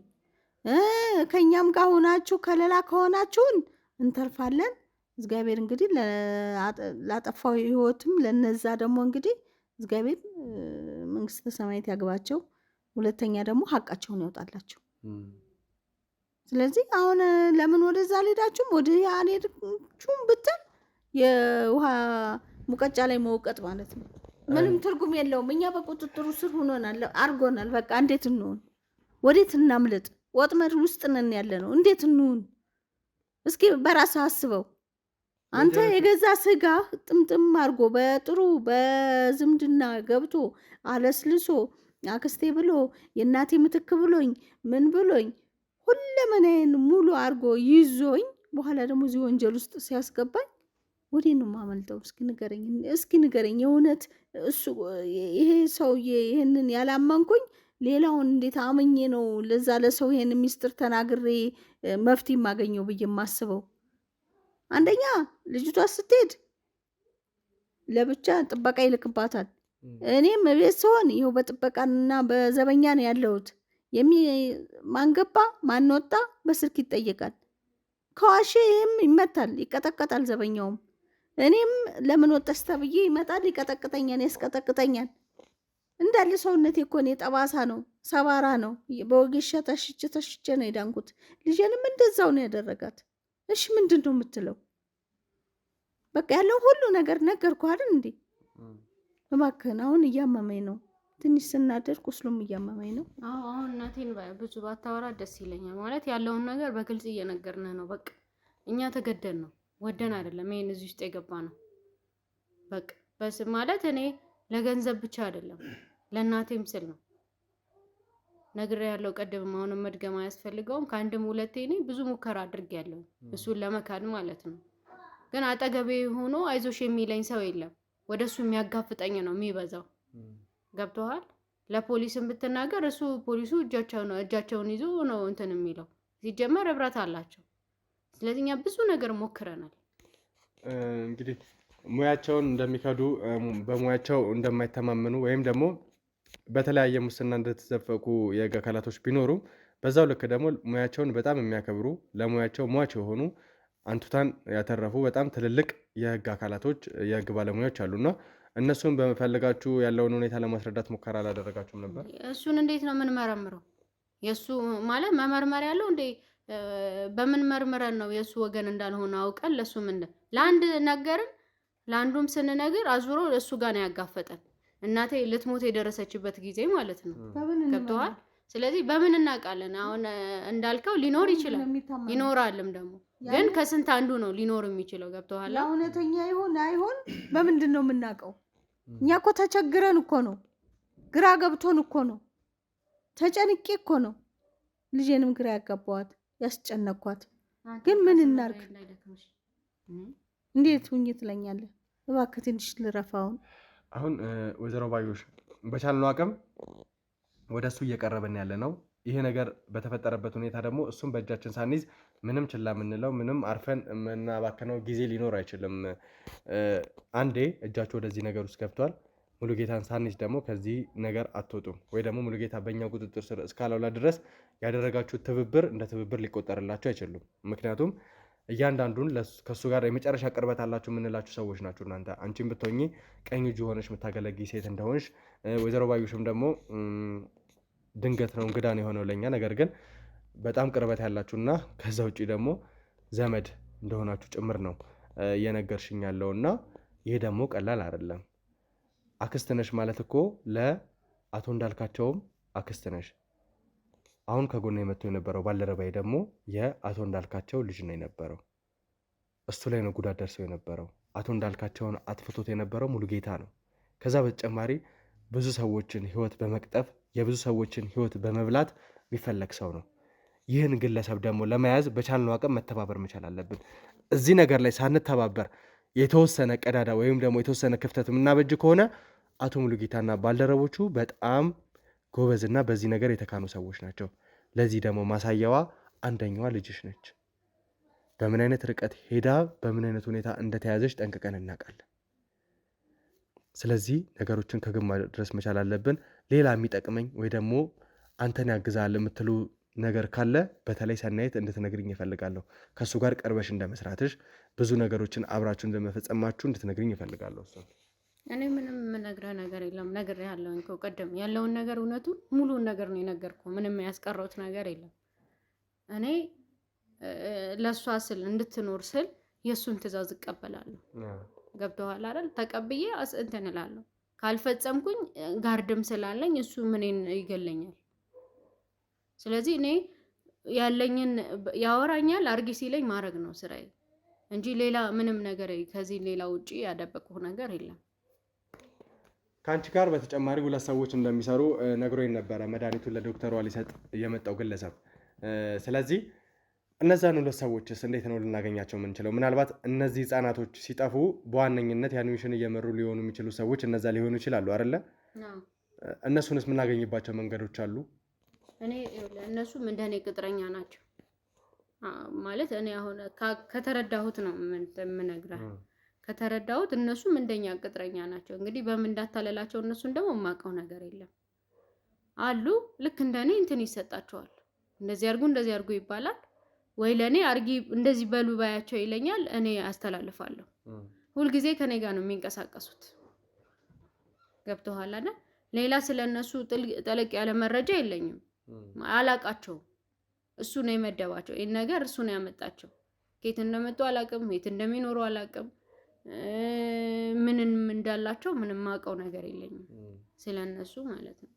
ከእኛም ጋር ሆናችሁ ከለላ ከሆናችሁን እንተርፋለን። እግዚአብሔር እንግዲህ ላጠፋው ህይወትም ለነዛ ደግሞ እንግዲህ እግዚአብሔር መንግስተ ሰማያት ያግባቸው። ሁለተኛ ደግሞ ሀቃቸውን ያውጣላቸው። ስለዚህ አሁን ለምን ወደዛ አልሄዳችሁም? ወደ አልሄዳችሁም ብትል የውሃ ሙቀጫ ላይ መውቀጥ ማለት ነው። ምንም ትርጉም የለውም። እኛ በቁጥጥሩ ስር ሆኖናል፣ አርጎናል። በቃ እንዴት እንሆን? ወዴት እናምልጥ? ወጥመድ ውስጥ ነን ያለ ነው። እንዴት እንሆን? እስኪ በራስህ አስበው። አንተ የገዛ ስጋ ጥምጥም አርጎ በጥሩ በዝምድና ገብቶ አለስልሶ አክስቴ ብሎ የእናቴ ምትክ ብሎኝ ምን ብሎኝ ሁለመናዬን ሙሉ አርጎ ይዞኝ በኋላ ደግሞ እዚህ ወንጀል ውስጥ ሲያስገባኝ ወዴት ነው የማመልጠው? እስኪ ንገረኝ። የእውነት እሱ ይሄ ሰውዬ ይህንን ያላመንኩኝ ሌላውን እንዴት አመኜ ነው ለዛ ለሰው ይሄን ሚስጥር ተናግሬ መፍትሄ የማገኘው ብዬ የማስበው? አንደኛ ልጅቷ ስትሄድ ለብቻ ጥበቃ ይልክባታል። እኔም ቤት ስሆን ይኸው በጥበቃና በዘበኛ ነው ያለሁት። ማንገባ ማንወጣ በስልክ ይጠየቃል። ከዋሽ ይህም ይመታል፣ ይቀጠቀጣል ዘበኛውም። እኔም ለምን ወጣሽ ተብዬ ይመጣል፣ ይቀጠቅጠኛል፣ ያስቀጠቅጠኛል። እንዳለ ሰውነቴ እኮ እኔ ጠባሳ ነው፣ ሰባራ ነው። በወጌሻ ተሽቼ ነው የዳንኩት። ልጄንም እንደዛው ነው ያደረጋት። እሺ ምንድን ነው የምትለው? በቃ ያለው ሁሉ ነገር ነገርኩህ አይደል እንዴ? እባክህን አሁን እያመመኝ ነው ትንሽ ስናደር ቁስሉም እያመመኝ ነው። አሁን እናቴን ብዙ ባታወራ ደስ ይለኛል። ማለት ያለውን ነገር በግልጽ እየነገርንህ ነው። በቃ እኛ ተገደን ነው ወደን አይደለም ይሄን እዚህ ውስጥ የገባ ነው። በቃ በስ ማለት እኔ ለገንዘብ ብቻ አይደለም ለእናቴም ስል ነው ነግሬያለሁ። ቀደም አሁን መድገም አያስፈልገውም። ከአንድም ሁለቴ እኔ ብዙ ሙከራ አድርጌያለሁ እሱን ለመካድ ማለት ነው። ግን አጠገቤ ሆኖ አይዞሽ የሚለኝ ሰው የለም። ወደሱ የሚያጋፍጠኝ ነው የሚበዛው። ገብቶሃል? ለፖሊስም ብትናገር እሱ ፖሊሱ እጃቸውን ይዞ ነው እንትን የሚለው። ሲጀመር ህብረት አላቸው። ስለዚህ እኛ ብዙ ነገር ሞክረናል። እንግዲህ ሙያቸውን እንደሚከዱ በሙያቸው እንደማይተማመኑ ወይም ደግሞ በተለያየ ሙስና እንደተዘፈቁ የህግ አካላቶች ቢኖሩም በዛው ልክ ደግሞ ሙያቸውን በጣም የሚያከብሩ ለሙያቸው ሟች የሆኑ አንቱታን ያተረፉ በጣም ትልልቅ የህግ አካላቶች የህግ ባለሙያዎች አሉና እነሱን በመፈልጋችሁ ያለውን ሁኔታ ለማስረዳት ሙከራ አላደረጋችሁም ነበር? እሱን እንዴት ነው የምንመረምረው? የሱ ማለት መመርመር ያለው እንዴ በምን መርምረን ነው የሱ ወገን እንዳልሆነ አውቀን ለሱ ምን ለአንድ ነገርን ለአንዱም ስንነግር አዙሮ እሱ ጋር ነው ያጋፈጠን። እናቴ ልትሞት የደረሰችበት ጊዜ ማለት ነው። ገብቶሃል? ስለዚህ በምን እናውቃለን? አሁን እንዳልከው ሊኖር ይችላል ይኖራልም ደግሞ ግን ከስንት አንዱ ነው ሊኖር የሚችለው። ገብቶሃል? እውነተኛ ይሁን አይሁን በምንድን ነው የምናውቀው? እኛ እኮ ተቸግረን እኮ ነው፣ ግራ ገብቶን እኮ ነው፣ ተጨንቄ እኮ ነው ልጄንም ግራ ያጋባዋት ያስጨነኳት። ግን ምን እናርግ? እንዴት ሁኝ ትለኛለህ? እባክህ ትንሽ ልረፋውን። አሁን ወይዘሮ ባዩሽ በቻልነው አቅም ወደ እሱ እየቀረብን ያለ ነው። ይሄ ነገር በተፈጠረበት ሁኔታ ደግሞ እሱም በእጃችን ሳንይዝ ምንም ችላ የምንለው ምንም አርፈን የምናባክነው ጊዜ ሊኖር አይችልም። አንዴ እጃችሁ ወደዚህ ነገር ውስጥ ገብቷል። ሙሉጌታን ሳንይዝ ደግሞ ከዚህ ነገር አትወጡም፣ ወይ ደግሞ ሙሉጌታ በእኛ ቁጥጥር ስር እስካላውላ ድረስ ያደረጋችሁት ትብብር እንደ ትብብር ሊቆጠርላችሁ አይችሉም። ምክንያቱም እያንዳንዱን ከእሱ ጋር የመጨረሻ ቅርበት አላችሁ የምንላችሁ ሰዎች ናችሁ እናንተ። አንቺን ብትሆኚ ቀኝ እጁ ሆነሽ የምታገለጊ ሴት እንደሆንሽ፣ ወይዘሮ ባዩሽም ደግሞ ድንገት ነው እንግዳ ነው የሆነው ለኛ። ነገር ግን በጣም ቅርበት ያላችሁና ከዛ ውጪ ደግሞ ዘመድ እንደሆናችሁ ጭምር ነው እየነገርሽኝ ያለውና ይሄ ደግሞ ቀላል አይደለም። አክስት ነሽ ማለት እኮ ለአቶ እንዳልካቸውም አክስት ነሽ። አሁን ከጎን የመጥቶ የነበረው ባልደረባዬ ደግሞ የአቶ እንዳልካቸው ልጅ ነው የነበረው። እሱ ላይ ነው ጉዳት ደርሰው የነበረው። አቶ እንዳልካቸውን አጥፍቶት የነበረው ሙሉጌታ ነው። ከዛ በተጨማሪ ብዙ ሰዎችን ህይወት በመቅጠፍ የብዙ ሰዎችን ህይወት በመብላት የሚፈለግ ሰው ነው። ይህን ግለሰብ ደግሞ ለመያዝ በቻልነው አቅም መተባበር መቻል አለብን። እዚህ ነገር ላይ ሳንተባበር የተወሰነ ቀዳዳ ወይም ደግሞ የተወሰነ ክፍተት የምናበጅ ከሆነ አቶ ሙሉጌታና ባልደረቦቹ በጣም ጎበዝና በዚህ ነገር የተካኑ ሰዎች ናቸው። ለዚህ ደግሞ ማሳያዋ አንደኛዋ ልጅሽ ነች። በምን አይነት ርቀት ሄዳ በምን አይነት ሁኔታ እንደተያዘች ጠንቅቀን እናውቃለን። ስለዚህ ነገሮችን ከግብ ማድረስ መቻል አለብን። ሌላ የሚጠቅመኝ ወይ ደግሞ አንተን ያግዛል የምትሉ ነገር ካለ በተለይ ሰናይት እንድትነግርኝ ይፈልጋለሁ። ከእሱ ጋር ቀርበሽ እንደመስራትሽ ብዙ ነገሮችን አብራችሁ እንደመፈጸማችሁ እንድትነግርኝ ይፈልጋለሁ። እሱ እኔ ምንም የምነግርህ ነገር የለም። ነግሬሃለሁ እኮ ቀደም ያለውን ነገር እውነቱን ሙሉውን ነገር ነው የነገርኩህ። ምንም ያስቀረሁት ነገር የለም። እኔ ለእሷ ስል እንድትኖር ስል የእሱን ትዕዛዝ እቀበላለሁ። ገብቶሃል አይደል? ተቀብዬ እንትን እላለሁ። ካልፈጸምኩኝ ጋርድም ስላለኝ እሱ ምንን ይገለኛል። ስለዚህ እኔ ያለኝን ያወራኛል፣ አርጊ ሲለኝ ማድረግ ነው ስራዬ እንጂ ሌላ ምንም ነገር ከዚህ ሌላ ውጪ ያደበቅኩ ነገር የለም። ከአንቺ ጋር በተጨማሪ ሁለት ሰዎች እንደሚሰሩ ነግሮኝ ነበረ፣ መድኃኒቱን ለዶክተሯ ሊሰጥ የመጣው ግለሰብ። ስለዚህ እነዛን ሁለት ሰዎችስ እንዴት ነው ልናገኛቸው የምንችለው? ምናልባት እነዚህ ህፃናቶች ሲጠፉ በዋነኝነት የአኒሜሽን እየመሩ ሊሆኑ የሚችሉ ሰዎች እነዛ ሊሆኑ ይችላሉ አይደለ? እነሱንስ የምናገኝባቸው መንገዶች አሉ? እኔ እነሱም እንደኔ ቅጥረኛ ናቸው ማለት እኔ አሁን ከተረዳሁት ነው የምነግርህ። ከተረዳሁት እነሱም እንደኛ ቅጥረኛ ናቸው። እንግዲህ በምን እንዳታለላቸው እነሱን ደግሞ የማውቀው ነገር የለም አሉ። ልክ እንደኔ እንትን ይሰጣቸዋል። እንደዚህ አድርጉ ይባላል። ወይ ለኔ አርጊ እንደዚህ በሉ ባያቸው ይለኛል። እኔ አስተላልፋለሁ። ሁልጊዜ ከኔ ጋር ነው የሚንቀሳቀሱት። ገብቶሃል አይደል? ሌላ ስለነሱ ጠለቅ ያለ መረጃ የለኝም። አላቃቸውም። እሱ ነው የመደባቸው። ይሄን ነገር እሱ ነው ያመጣቸው። ከየት እንደመጡ አላቅም፣ የት እንደሚኖሩ አላቅም፣ ምንም እንዳላቸው ምንም ማውቀው ነገር የለኝም ስለነሱ ማለት ነው።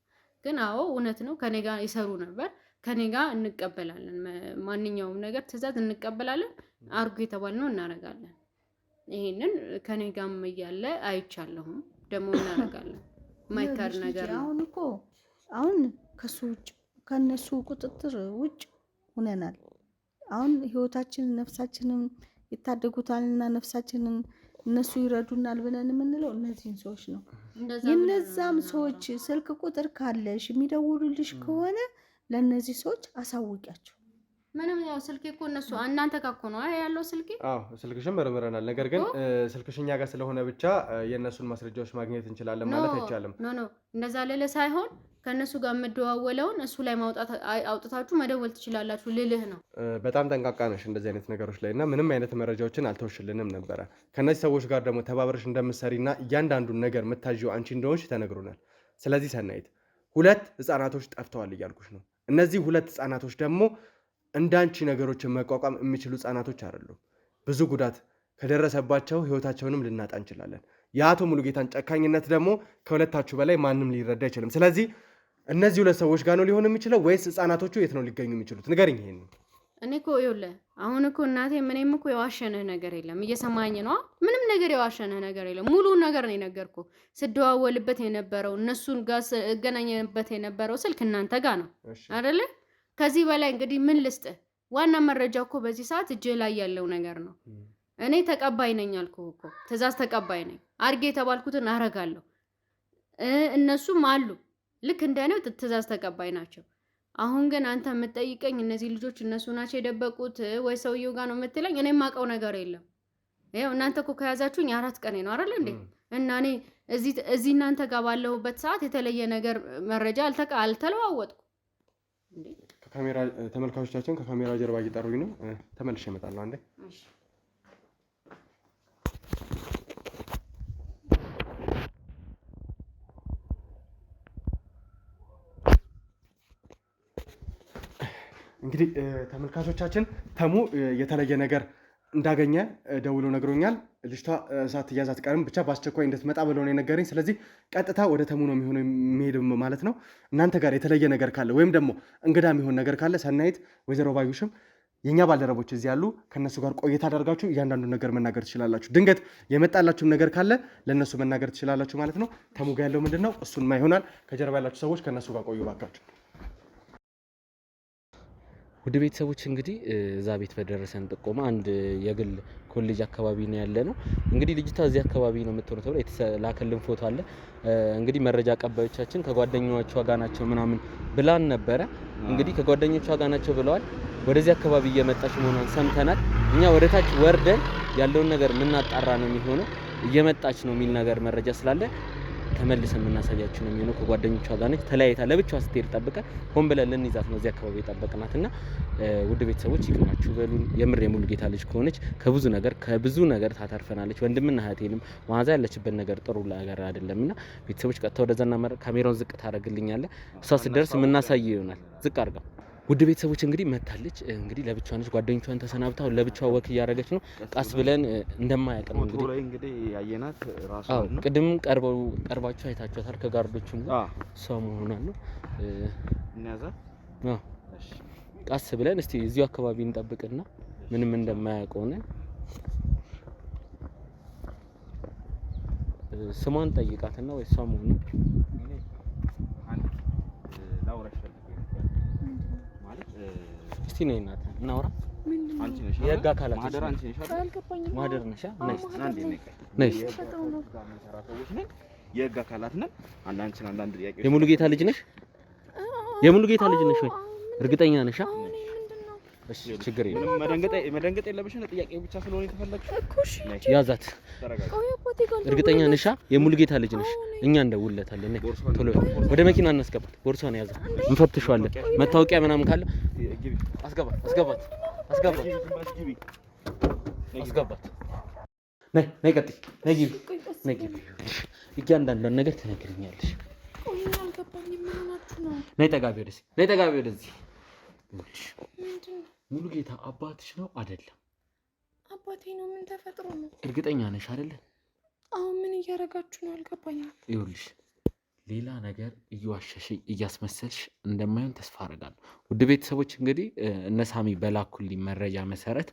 ግን አዎ እውነት ነው፣ ከኔ ጋር ይሰሩ ነበር። ከኔ ጋር እንቀበላለን፣ ማንኛውም ነገር ትዕዛዝ እንቀበላለን። አርጉ የተባልነው እናረጋለን። ይሄንን ከኔ ጋርም እያለ አይቻለሁም ደግሞ እናረጋለን። የማይካድ ነገር ነው። አሁን እኮ አሁን ከሱ ውጭ ከነሱ ቁጥጥር ውጭ ሆነናል። አሁን ህይወታችንን ነፍሳችንን ይታደጉታልና ነፍሳችንን እነሱ ይረዱናል ብለን የምንለው እነዚህን ሰዎች ነው። የነዛም ሰዎች ስልክ ቁጥር ካለሽ የሚደውሉልሽ ከሆነ ለእነዚህ ሰዎች አሳውቂያቸው። ምንም ያው ስልኬ እኮ እነሱ እናንተ ጋር እኮ ነው ያለው ስልኬ። ስልክሽን መርምረናል። ነገር ግን ስልክሽ እኛ ጋር ስለሆነ ብቻ የእነሱን ማስረጃዎች ማግኘት እንችላለን ማለት አይቻልም። ኖ እንደዛ ልልህ ሳይሆን ከእነሱ ጋር የምደዋወለውን እሱ ላይ አውጥታችሁ መደወል ትችላላችሁ ልልህ ነው። በጣም ጠንቃቃ ነሽ እንደዚህ አይነት ነገሮች ላይ እና ምንም አይነት መረጃዎችን አልተውሽልንም ነበረ። ከእነዚህ ሰዎች ጋር ደግሞ ተባብረሽ እንደምትሰሪና እያንዳንዱን ነገር የምታዥው አንቺ እንደሆንሽ ተነግሮናል። ስለዚህ ሰናይት 2 ህፃናቶች ጠፍተዋል እያልኩሽ ነው። እነዚህ 2 ህፃናቶች ደግሞ እንዳንቺ ነገሮችን መቋቋም የሚችሉ ህፃናቶች አይደሉም። ብዙ ጉዳት ከደረሰባቸው ህይወታቸውንም ልናጣ እንችላለን። የአቶ ሙሉጌታን ጨካኝነት ደግሞ ከሁለታችሁ በላይ ማንም ሊረዳ አይችልም። ስለዚህ እነዚህ 2 ሰዎች ጋር ነው ሊሆን የሚችለው ወይስ ህፃናቶቹ የት ነው ሊገኙ የሚችሉት? ንገሪኝ ይሄን። እኔ እኮ ይኸውልህ አሁን እኮ እናቴ ምንም እኮ የዋሸንህ ነገር የለም። እየሰማኝ ነው? ምንም ነገር የዋሸንህ ነገር የለም። ሙሉውን ነገር ነው የነገርኩህ። ስደዋወልበት የነበረው እነሱን ጋር እገናኘበት የነበረው ስልክ እናንተ ጋር ነው አይደለ? ከዚህ በላይ እንግዲህ ምን ልስጥህ? ዋና መረጃ እኮ በዚህ ሰዓት እጅ ላይ ያለው ነገር ነው። እኔ ተቀባይ ነኝ አልኩህ እኮ ትእዛዝ ተቀባይ ነኝ። አርጌ የተባልኩትን አረጋለሁ። እነሱም አሉ ልክ እንደኔው ትእዛዝ ተቀባይ ናቸው። አሁን ግን አንተ የምትጠይቀኝ እነዚህ ልጆች እነሱ ናቸው የደበቁት ወይ ሰውየው ጋር ነው የምትለኝ? እኔ የማውቀው ነገር የለም። ይኸው እናንተ እኮ ከያዛችሁኝ 4 ቀኔ ነው አይደል እንዴ? እና እኔ እዚህ እናንተ ጋር ባለሁበት ሰዓት የተለየ ነገር መረጃ አልተለዋወጥኩ እንዴ? ከካሜራ ተመልካቾቻችን ከካሜራ ጀርባ እየጠሩኝ ነው። ተመልሼ እመጣለሁ አንዴ። እንግዲህ ተመልካቾቻችን ተሙ የተለየ ነገር እንዳገኘ ደውሎ ነግሮኛል። ልጅቷ ሳትያዝ አትቀርም፣ ብቻ በአስቸኳይ እንድትመጣ ብሎ ነው የነገረኝ። ስለዚህ ቀጥታ ወደ ተሙ ነው የሚሆነው የሚሄድ ማለት ነው። እናንተ ጋር የተለየ ነገር ካለ ወይም ደግሞ እንግዳ የሚሆን ነገር ካለ ሰናይት፣ ወይዘሮ ባዩሽም የኛ ባልደረቦች እዚህ ያሉ ከነሱ ጋር ቆይታ አደርጋችሁ እያንዳንዱ ነገር መናገር ትችላላችሁ። ድንገት የመጣላችሁም ነገር ካለ ለነሱ መናገር ትችላላችሁ ማለት ነው። ተሙ ጋር ያለው ምንድነው እሱንማ ይሆናል። ከጀርባ ያላችሁ ሰዎች ከነሱ ጋር ቆዩ ባካችሁ። ውድ ቤተሰቦች እንግዲህ እዛ ቤት በደረሰን ጥቆማ አንድ የግል ኮሌጅ አካባቢ ነው ያለ ነው። እንግዲህ ልጅቷ እዚህ አካባቢ ነው የምትሆነው ተብሎ የተላከልን ፎቶ አለ። እንግዲህ መረጃ አቀባዮቻችን ከጓደኞቿ ጋር ናቸው ምናምን ብላን ነበረ። እንግዲህ ከጓደኞቿ ጋር ናቸው ብለዋል። ወደዚህ አካባቢ እየመጣች መሆኗን ሰምተናል። እኛ ወደ ታች ወርደን ያለውን ነገር የምናጣራ ነው የሚሆነው። እየመጣች ነው የሚል ነገር መረጃ ስላለ ተመልሰን የምናሳያችሁ ነው የሚሆነው። ከጓደኞቿ ጋር ነች፣ ተለያይታ ለብቻዋ ስትሄድ ጠብቀን ሆን ብለን ልንይዛት ነው እዚህ አካባቢ የጠበቅናትና ውድ ቤተሰቦች ይቅናችሁ በሉን። የምር የሙሉጌታ ልጅ ከሆነች ከብዙ ነገር ታተርፈናለች። ወንድምና እህቴንም መዓዛ ያለችበት ነገር ጥሩ ነገር አይደለምና ቤተሰቦች ቀጥታ ወደዛና ካሜራውን ዝቅ ታደርግልኛለህ። እሷ ስትደርስ የምናሳይ ይሆናል። ዝቅ አድርጋ ውድ ቤተሰቦች እንግዲህ መታለች። እንግዲህ ለብቻዋ ነች። ጓደኞቿን ተሰናብታ ለብቻዋ ወክ እያደረገች ነው። ቃስ ብለን እንደማያውቅ ነው እንግዲህ ያየናት ራሱ ነው። ቅድም ቀርባችሁ አይታችኋታል። ከጋርዶቹም እሷ መሆኗን ነው እናያዛት። እሺ ቃስ ብለን እስቲ እዚሁ አካባቢ እንጠብቅና ምንም እንደማያውቅ ሆነ ስሟን ጠይቃትና ወይ እሷ መሆኗን እስቲ ነይ እናት እናውራ። አንቺ ነሽ የህግ አካላት ማደር አንቺ ነሽ ማደር ነሽ ነሽ ነሽ የህግ አካላት ነን። አንዳንድ ጥያቄዎች የሙሉጌታ ልጅ ነሽ? የሙሉጌታ ልጅ ነሽ ወይ? እርግጠኛ ነሽ? እሺ ችግር የለም። መደንገጥ የለብሽ። ጥያቄ ብቻ ስለሆነ የተፈለግሽ እኮ እሺ ያዛት። እርግጠኛ ነሽ? የሙሉጌታ ልጅ ነሽ? እኛ እንደውለታለን። ቶሎ ወደ መኪና እናስገባት። ቦርሷን ያዛ፣ እንፈትሸዋለን። መታወቂያ ምናምን ካለ አስገባት። ነይ ቀጥይ። ነይ ግቢ። እያንዳንዷን ነገር ትነግሪኛለሽ። ነይ ጠጋቢ ወደዚህ። ሙሉጌታ አባትሽ ነው አይደለም? አባቴ ነው። ምን ተፈጥሮ ነው? እርግጠኛ ነሽ አይደለ? አሁን ምን እያደረጋችሁ ነው? አልገባኝም። ይኸውልሽ ሌላ ነገር እየዋሸሽ እያስመሰልሽ እንደማይሆን ተስፋ አደርጋለሁ። ውድ ቤተሰቦች እንግዲህ እነ ሳሚ በላኩልኝ መረጃ መሰረት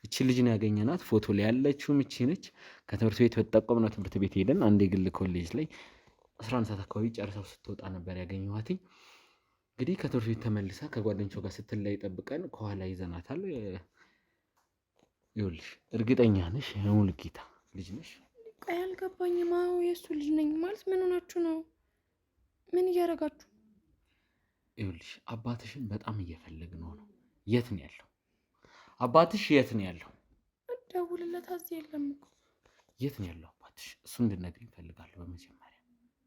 እቺ ልጅ ነው ያገኘናት። ፎቶ ላይ ያለችው እቺ ነች። ከትምህርት ቤት በተጠቆምነው ትምህርት ቤት ሄደን አንድ የግል ኮሌጅ ላይ 11 ሰዓት አካባቢ ጨርሰው ስትወጣ ነበር ያገኘኋት። እንግዲህ ከትምህርት ቤት ተመልሳ ከጓደኞቿ ጋር ስትለይ ጠብቀን ከኋላ ይዘናታል። ይኸውልሽ እርግጠኛ ነሽ የሙሉጌታ ልጅ ነሽ? ቆይ አልገባኝም። አዎ የእሱ ልጅ ነኝ ማለት ምን ሆናችሁ ነው? ምን እያደረጋችሁ? ይኸውልሽ አባትሽን በጣም እየፈለግነው ነው። የት ነው ያለው አባትሽ? የት ነው ያለው? ደውልለት። እዚህ የለም እኮ። የት ነው ያለው አባትሽ? እሱ እንድትነግሪኝ እፈልጋለሁ። በመጀመሪያ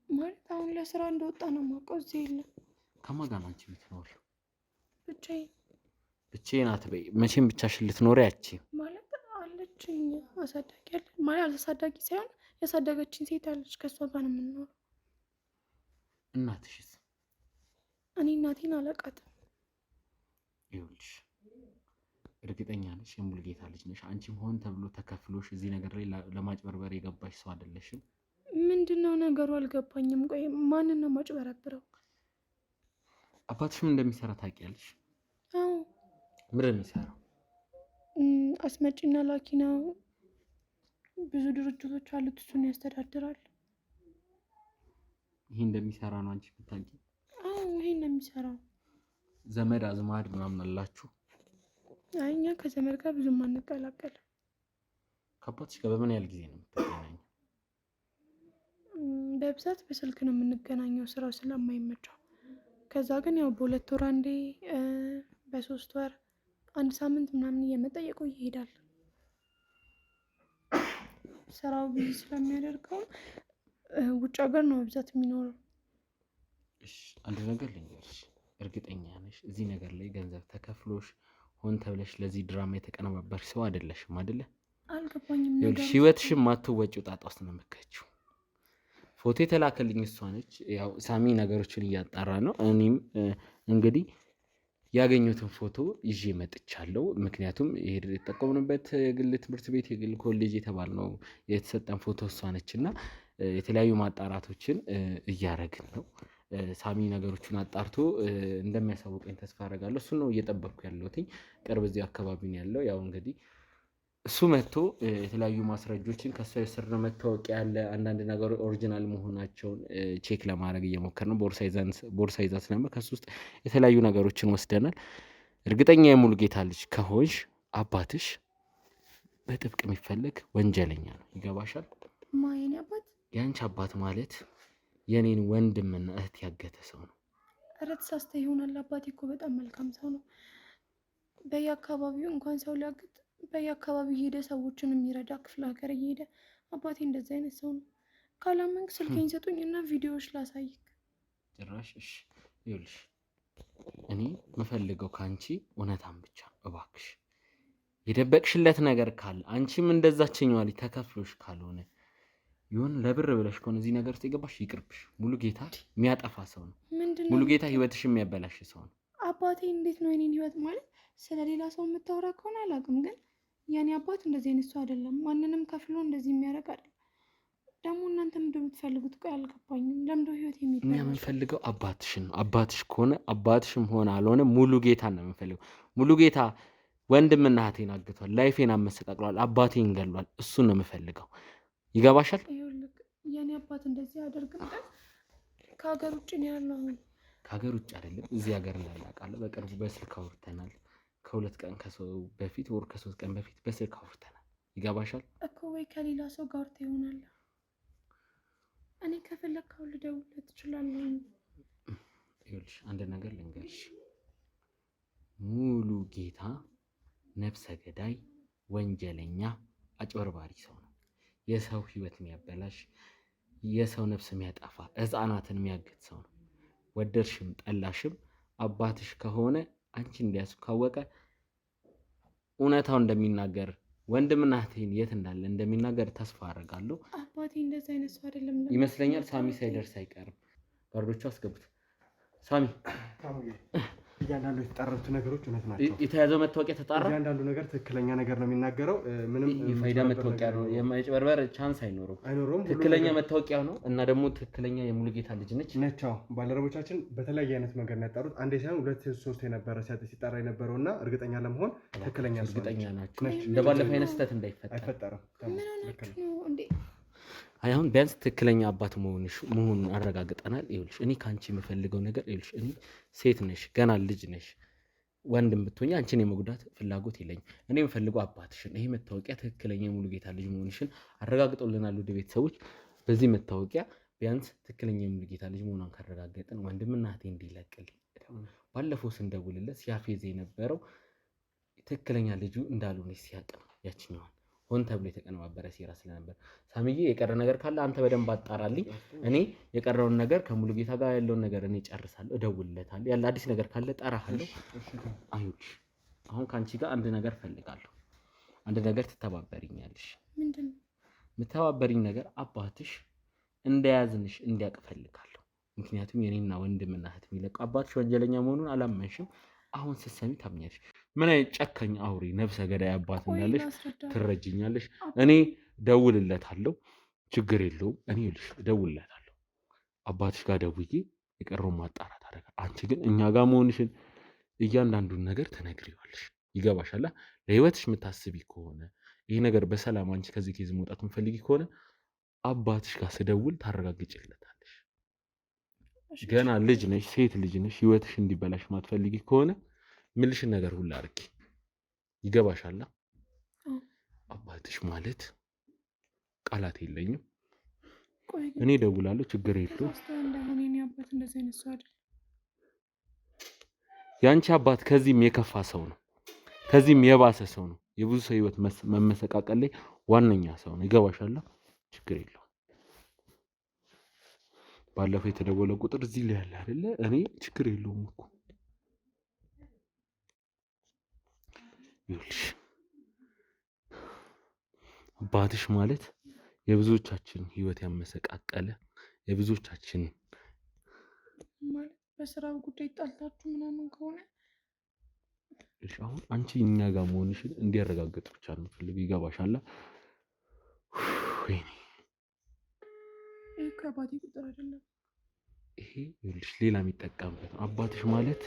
ማለት አሁን ለስራ እንደወጣ ነው የማውቀው። እዚህ የለም። ከማን ጋር ነው አንቺ የምትኖሪው? ብቻዬን አትበይ። መቼም ብቻሽን ልትኖሪ አትችይም። ማለት አለችኝ አሳዳጊ አለ ማለት አሳዳጊ ሳይሆን ያሳደገችኝ ሴት አለች። ከእሷ ጋር ነው የምንኖረው። እናትሽስ? እኔ እናቴን አላውቃትም። ይኸውልሽ እርግጠኛ ነሽ የሙሉጌታ ልጅ ነሽ? አንቺም ሆን ተብሎ ተከፍሎሽ እዚህ ነገር ላይ ለማጭበርበር የገባሽ ሰው አይደለሽም። ምንድነው ነገሩ? አልገባኝም። ቆይ ማንን ነው ማጭበረብረው? አባትሽም እንደሚሰራ ታውቂያለሽ? አዎ። ምንድን ነው የሚሰራው? አስመጪና ላኪ ነው። ብዙ ድርጅቶች አሉት፣ እሱን ያስተዳድራል። ይሄ እንደሚሰራ ነው አንቺ ብታውቂ? አዎ ይሄን ነው የሚሰራው። ዘመድ አዝማድ ምናምን አላችሁ? አይ እኛ ከዘመድ ጋር ብዙም አንቀላቀልም። ከአባትሽ ጋር በምን ያህል ጊዜ ነው የምትገናኘው? በብዛት በስልክ ነው የምንገናኘው ስራው ስለማይመቸው። ከዛ ግን ያው በ2 ወር አንዴ፣ በ3 ወር፣ 1 ሳምንት ምናምን እየመጠየቁ ይሄዳል። ስራው ብዙ ስለሚያደርገው ውጭ ሀገር ነው በብዛት የሚኖረው። እሺ አንድ ነገር ልንገርሽ፣ እርግጠኛ ነሽ እዚህ ነገር ላይ ገንዘብ ተከፍሎሽ ሆን ተብለሽ ለዚህ ድራማ የተቀነባበርሽ ሰው አይደለሽም አይደለ? አልገባኝም። ነገር ህይወትሽን ማትወጪው ጣጣ ውስጥ ነው የምትከቺው። ፎቶ የተላከልኝ እሷ ነች። ያው ሳሚ ነገሮችን እያጣራ ነው። እኔም እንግዲህ ያገኙትን ፎቶ ይዤ መጥቻለሁ። ምክንያቱም ይሄ የተጠቀምንበት የግል ትምህርት ቤት የግል ኮሌጅ የተባልነው የተሰጠን ፎቶ እሷ ነችና የተለያዩ ማጣራቶችን እያረግን ነው። ሳሚ ነገሮችን አጣርቶ እንደሚያሳውቀኝ ተስፋ አደርጋለሁ። እሱን ነው እየጠበቅኩ ያለሁት። ቅርብ እዚህ አካባቢ ነው ያለው። ያው እንግዲህ እሱ መጥቶ የተለያዩ ማስረጃዎችን ከእሷ የወሰድነው መታወቂያ ያለ አንዳንድ ነገር ኦሪጂናል መሆናቸውን ቼክ ለማድረግ እየሞከርን ነው። ቦርሳ ይዛ ስለነበር ከሱ ውስጥ የተለያዩ ነገሮችን ወስደናል። እርግጠኛ የሙሉጌታ ልጅ ከሆንሽ አባትሽ በጥብቅ የሚፈለግ ወንጀለኛ ነው። ይገባሻል? ማየኔ አባት የአንቺ አባት ማለት የኔን ወንድምና እህት ያገተ ሰው ነው። ኧረ ተሳስተህ ይሆናል። አባቴ እኮ በጣም መልካም ሰው ነው። በየአካባቢው እንኳን ሰው ሊያግት በየአካባቢው ሄደ ሰዎችን የሚረዳ ክፍለ ሀገር እየሄደ አባቴ እንደዚህ አይነት ሰው ነው። ካላመንክ ስልኬን ሰጡኝና ቪዲዮዎች ላሳይክ። ጭራሽ እሺ፣ ይኸውልሽ እኔ የምፈልገው ከአንቺ እውነታን ብቻ እባክሽ። የደበቅሽለት ነገር ካለ አንቺም እንደዛችኛዋ ልጅ ተከፍሎሽ ካልሆነ ይሁን ለብር ብለሽ ከሆነ እዚህ ነገር ውስጥ የገባሽ ይቅርብሽ። ሙሉጌታ የሚያጠፋ ሰው ነው። ሙሉጌታ ህይወትሽ የሚያበላሽ ሰው ነው። አባቴ እንዴት ነው የኔን ህይወት ማለት ስለሌላ ሰው የምታወራ ከሆነ አላውቅም፣ ግን የኔ አባት እንደዚህ አይነት ሰው አይደለም። ማንንም ከፍሎ እንደዚህ የሚያደርግ አይደለም። ደግሞ እናንተ ምንድን ነው የምትፈልጉት? ቆይ አልገባኝም። ለምንድን ህይወት የሚባል እኛ የምንፈልገው አባትሽን ነው። አባትሽ ከሆነ አባትሽም ሆነ አልሆነ ሙሉጌታን ነው የምንፈልገው። ሙሉጌታ ወንድምና እህቴን አግቷል፣ ላይፌን አመሰቃቅሏል፣ አባቴን ገሏል። እሱን ነው የምፈልገው። ይገባሻል? የኔ አባት እንደዚህ አያደርግም፣ ግን ከሀገር ውጭ ነው ያለው። ከሀገር ውጭ አይደለም እዚህ ሀገር እንዳለ አውቃለሁ። በቅርቡ በስልክ አውርተናል። ከ2 ቀን በፊት ወር ከ3 ቀን በፊት በስልክ አውርተናል። ይገባሻል እኮ። ወይ ከሌላ ሰው ጋር ትሆናል። እኔ ከፈለግከው ልደውልለት እችላለሁ። ይኸውልሽ አንድ ነገር ልንገርሽ፣ ሙሉጌታ ነፍሰ ገዳይ፣ ወንጀለኛ፣ አጭበርባሪ ሰው ነው። የሰው ህይወት የሚያበላሽ፣ የሰው ነፍስ የሚያጠፋ፣ ህፃናትን የሚያግት ሰው ነው። ወደድሽም ጠላሽም አባትሽ ከሆነ አንቺ እንዲያሱ ካወቀ እውነታው እንደሚናገር ወንድምና እህቴን የት እንዳለ እንደሚናገር ተስፋ አደርጋለሁ። አባቴ እንደዚህ አይነት ሰው አይደለም ይመስለኛል። ሳሚ ሳይደርስ አይቀርም። ጋርዶቹ አስገቡት። ሳሚ እያንዳንዱ የተጣሩት ነገሮች እውነት ናቸው። የተያዘው መታወቂያ ተጣራ። እያንዳንዱ ነገር ትክክለኛ ነገር ነው የሚናገረው። ምንም የፋይዳ መታወቂያ ነው። የማይጭበርበር ቻንስ አይኖረውም። ትክክለኛ መታወቂያ ነው እና ደግሞ ትክክለኛ የሙሉጌታ ልጅ ነች። ባልደረቦቻችን በተለያየ አይነት መንገድ ነው ያጣሩት። አንዴ ሳይሆን 2 3 የነበረ ሲጣራ የነበረው እና እርግጠኛ ለመሆን ትክክለኛ ናቸው። እንደባለፈው አይነት ስህተት እንዳይፈጠር ምን ሆናችሁ ነው እንዴ? አሁን ቢያንስ ትክክለኛ አባት መሆኑን አረጋግጠናል። ይኸውልሽ እኔ ካንቺ የምፈልገው ነገር ይኸውልሽ እኔ ሴት ነሽ፣ ገና ልጅ ነሽ። ወንድም ብትሆኚ አንቺን የመጉዳት ፍላጎት የለኝም። እኔ የምፈልገው አባትሽን፣ ይሄ መታወቂያ ትክክለኛ የሙሉጌታ ልጅ መሆንሽን አረጋግጦልናል ውድ ቤተሰቦች። በዚህ መታወቂያ ቢያንስ ትክክለኛ የሙሉጌታ ልጅ መሆኗን ካረጋገጥን ወንድምና እህቴ እንዲለቅልኝ ባለፈው ስንደውልለት ሲያፌዝ የነበረው ትክክለኛ ልጁ እንዳልሆነች ሲያቅ ነው። ያችኛዋን ሆን ተብሎ የተቀነባበረ ሴራ ስለነበር ሳሚዬ የቀረ ነገር ካለ አንተ በደንብ አጣራልኝ። እኔ የቀረውን ነገር ከሙሉጌታ ጋር ያለውን ነገር እኔ ጨርሳለሁ፣ እደውልለታለሁ። ያለ አዲስ ነገር ካለ ጠራሃለሁ። አይሁድ አሁን ካንቺ ጋር አንድ ነገር ፈልጋለሁ። አንድ ነገር ትተባበሪኛለሽ። ምንድነው? የምተባበሪኝ ነገር አባትሽ እንደያዝንሽ እንዲያውቅ ፈልጋለሁ። ምክንያቱም የኔና ወንድምና እህት የሚለቁ አባትሽ ወንጀለኛ መሆኑን አላመንሽም። አሁን ስትሰሚ ታምኛለሽ። ምን አይነት ጨካኝ አውሬ ነፍሰ ገዳይ አባት እንዳለሽ ትረጅኛለሽ። እኔ ደውልለታለሁ፣ ችግር የለውም። እኔ ልሽ ደውልለታለሁ። አባትሽ ጋር ደውዬ የቀረውን ማጣራት አደረጋ። አንቺ ግን እኛ ጋር መሆንሽን እያንዳንዱን ነገር ትነግሪዋለሽ። ይገባሻል? ለህይወትሽ የምታስቢ ከሆነ ይሄ ነገር በሰላም አንቺ ከዚህ ኬዝ መውጣት የምፈልጊ ከሆነ አባትሽ ጋር ስደውል ታረጋግጭለታለሽ። ገና ልጅ ነሽ፣ ሴት ልጅ ነሽ። ህይወትሽ እንዲበላሽ ማትፈልጊ ከሆነ ምልሽን ነገር ሁሉ አድርጊ። ይገባሻል? አባትሽ ማለት ቃላት የለኝም። እኔ እደውላለሁ፣ ችግር የለውም። ያንቺ አባት ከዚህም የከፋ ሰው ነው፣ ከዚህም የባሰ ሰው ነው። የብዙ ሰው ህይወት መመሰቃቀል ላይ ዋነኛ ሰው ነው። ይገባሻል? ችግር የለውም። ባለፈው የተደወለ ቁጥር እዚህ ላይ ያለ አይደለ? እኔ ችግር የለውም እኮ ይኸውልሽ አባትሽ ማለት የብዙዎቻችን ህይወት ያመሰቃቀለ የብዙዎቻችን ማለት በስራው ጉዳይ ጣልታችሁ ምናምን ከሆነ እሺ፣ አሁን አንቺ እኛ ጋር መሆንሽን እንዲያረጋግጥ ብቻ ነው የምፈልገው። ይገባሻል? ወይኔ ይሄ ከአባቴ ቁጥር አይደለም። ይሄ ይኸውልሽ ሌላ የሚጠቀምበት ነው። አባትሽ ማለት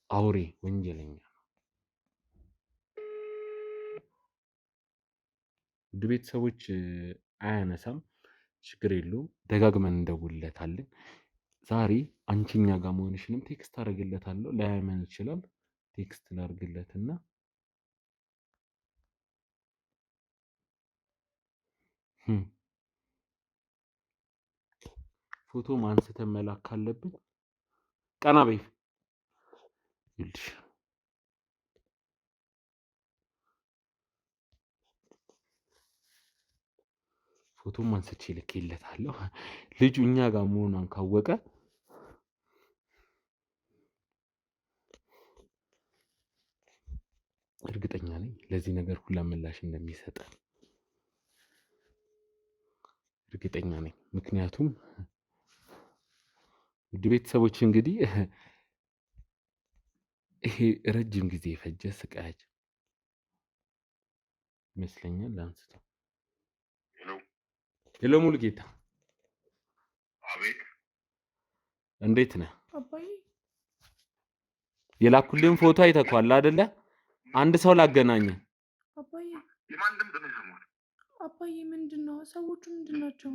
አውሬ ወንጀለኛ ነው። ውድ ቤተሰቦች አያነሳም፣ ችግር የለውም። ደጋግመን እንደውልለታለን። ዛሬ አንቺ እኛ ጋር መሆንሽንም ቴክስት አደርግለታለሁ። ላያመን ይችላል። ቴክስት ላድርግለትና ፎቶ ማንስተን መላክ ካለብን ቀና በይ ይልሽ ፎቶ ማንስቼ ልኬለታለሁ። ልጁ እኛ ጋር መሆኗን ካወቀ እርግጠኛ ነኝ ለዚህ ነገር ሁላ ምላሽ እንደሚሰጥ እርግጠኛ ነኝ። ምክንያቱም ውድ ቤተሰቦች እንግዲህ ይሄ ረጅም ጊዜ የፈጀ ስቃያች ይመስለኛል። አንስተው ሄሎ ሙሉጌታ። አቤት። እንዴት ነህ? አባዬ የላኩልን ፎቶ አይተኳል አይደለ? አንድ ሰው ላገናኘ። አባዬ የማን ድምፅ ነው የሰማሁት? አባዬ ምንድን ነው? ሰዎቹ ምንድን ናቸው?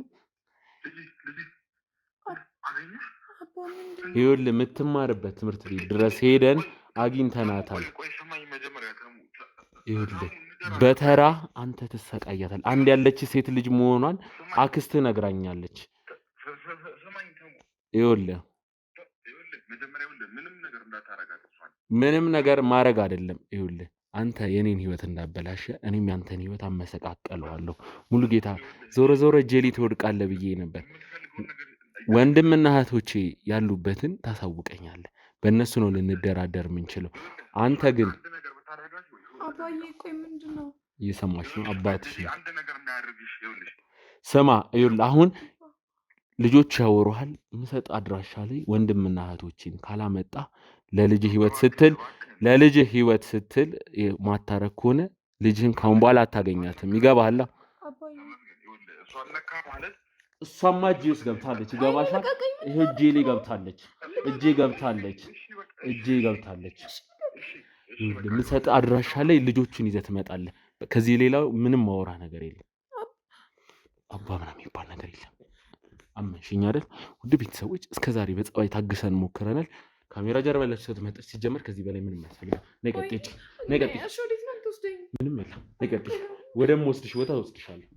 አገኘሽ? አባ ምንድን ነው? ይኸውልህ የምትማርበት ትምህርት ቤት ድረስ ሄደን አግኝተናታል። ቆይ ስማኝ መጀመሪያ ይኸውልህ በተራ አንተ ትሰቃያታል። አንድ ያለች ሴት ልጅ መሆኗን አክስት ነግራኛለች። ይኸውልህ ምንም ነገር ማድረግ አይደለም። ይኸውልህ አንተ የኔን ህይወት እንዳበላሸ እኔም ያንተን ህይወት አመሰቃቀለዋለሁ። ሙሉጌታ ዞሮ ዞሮ እጄ ላይ ትወድቃለህ ብዬ ነበር። ወንድምና እህቶቼ ያሉበትን ታሳውቀኛለህ። በእነሱ ነው ልንደራደር የምንችለው። አንተ ግን አባዬ ቆይ ምንድን ነው? እየሰማሽ ነው? አባትሽ ነው። አንድ ነገር እንዳያደርግሽ ይኸውልሽ። ስማ ይኸውልህ አሁን ልጆች ያወሩሃል። የምሰጥ አድራሻ ላይ ወንድምና እህቶችን ካላመጣ ለልጅህ ህይወት ስትል ማታረግ ከሆነ ልጅህን ካሁን በኋላ አታገኛትም። ይገባሃል? እሷማ እጄ ውስጥ ገብታለች። ይገባሻል? ይሄ እጄ ላይ ገብታለች። እጄ ገብታለች። የምሰጥ አድራሻ ላይ ልጆቹን ይዘህ ትመጣለህ። ከዚህ ሌላው ምንም ማወራ ነገር የለም። አባ ምናምን የሚባል ነገር የለም። አመንሽኝ አይደል? ውድ ቤተሰቦች እስከዛሬ በጸባይ ታግሰን ሞክረናል። ካሜራ ጀርባ ያለች ሰው ትመጣች። ሲጀመር ከዚህ በላይ ምንም አያስፈልግም። ነይ ቀጥይ፣ ነይ ቀጥይ። ምንም የለም። ነይ ቀጥይ። ወደምወስድሽ ቦታ ወስድሻለሁ።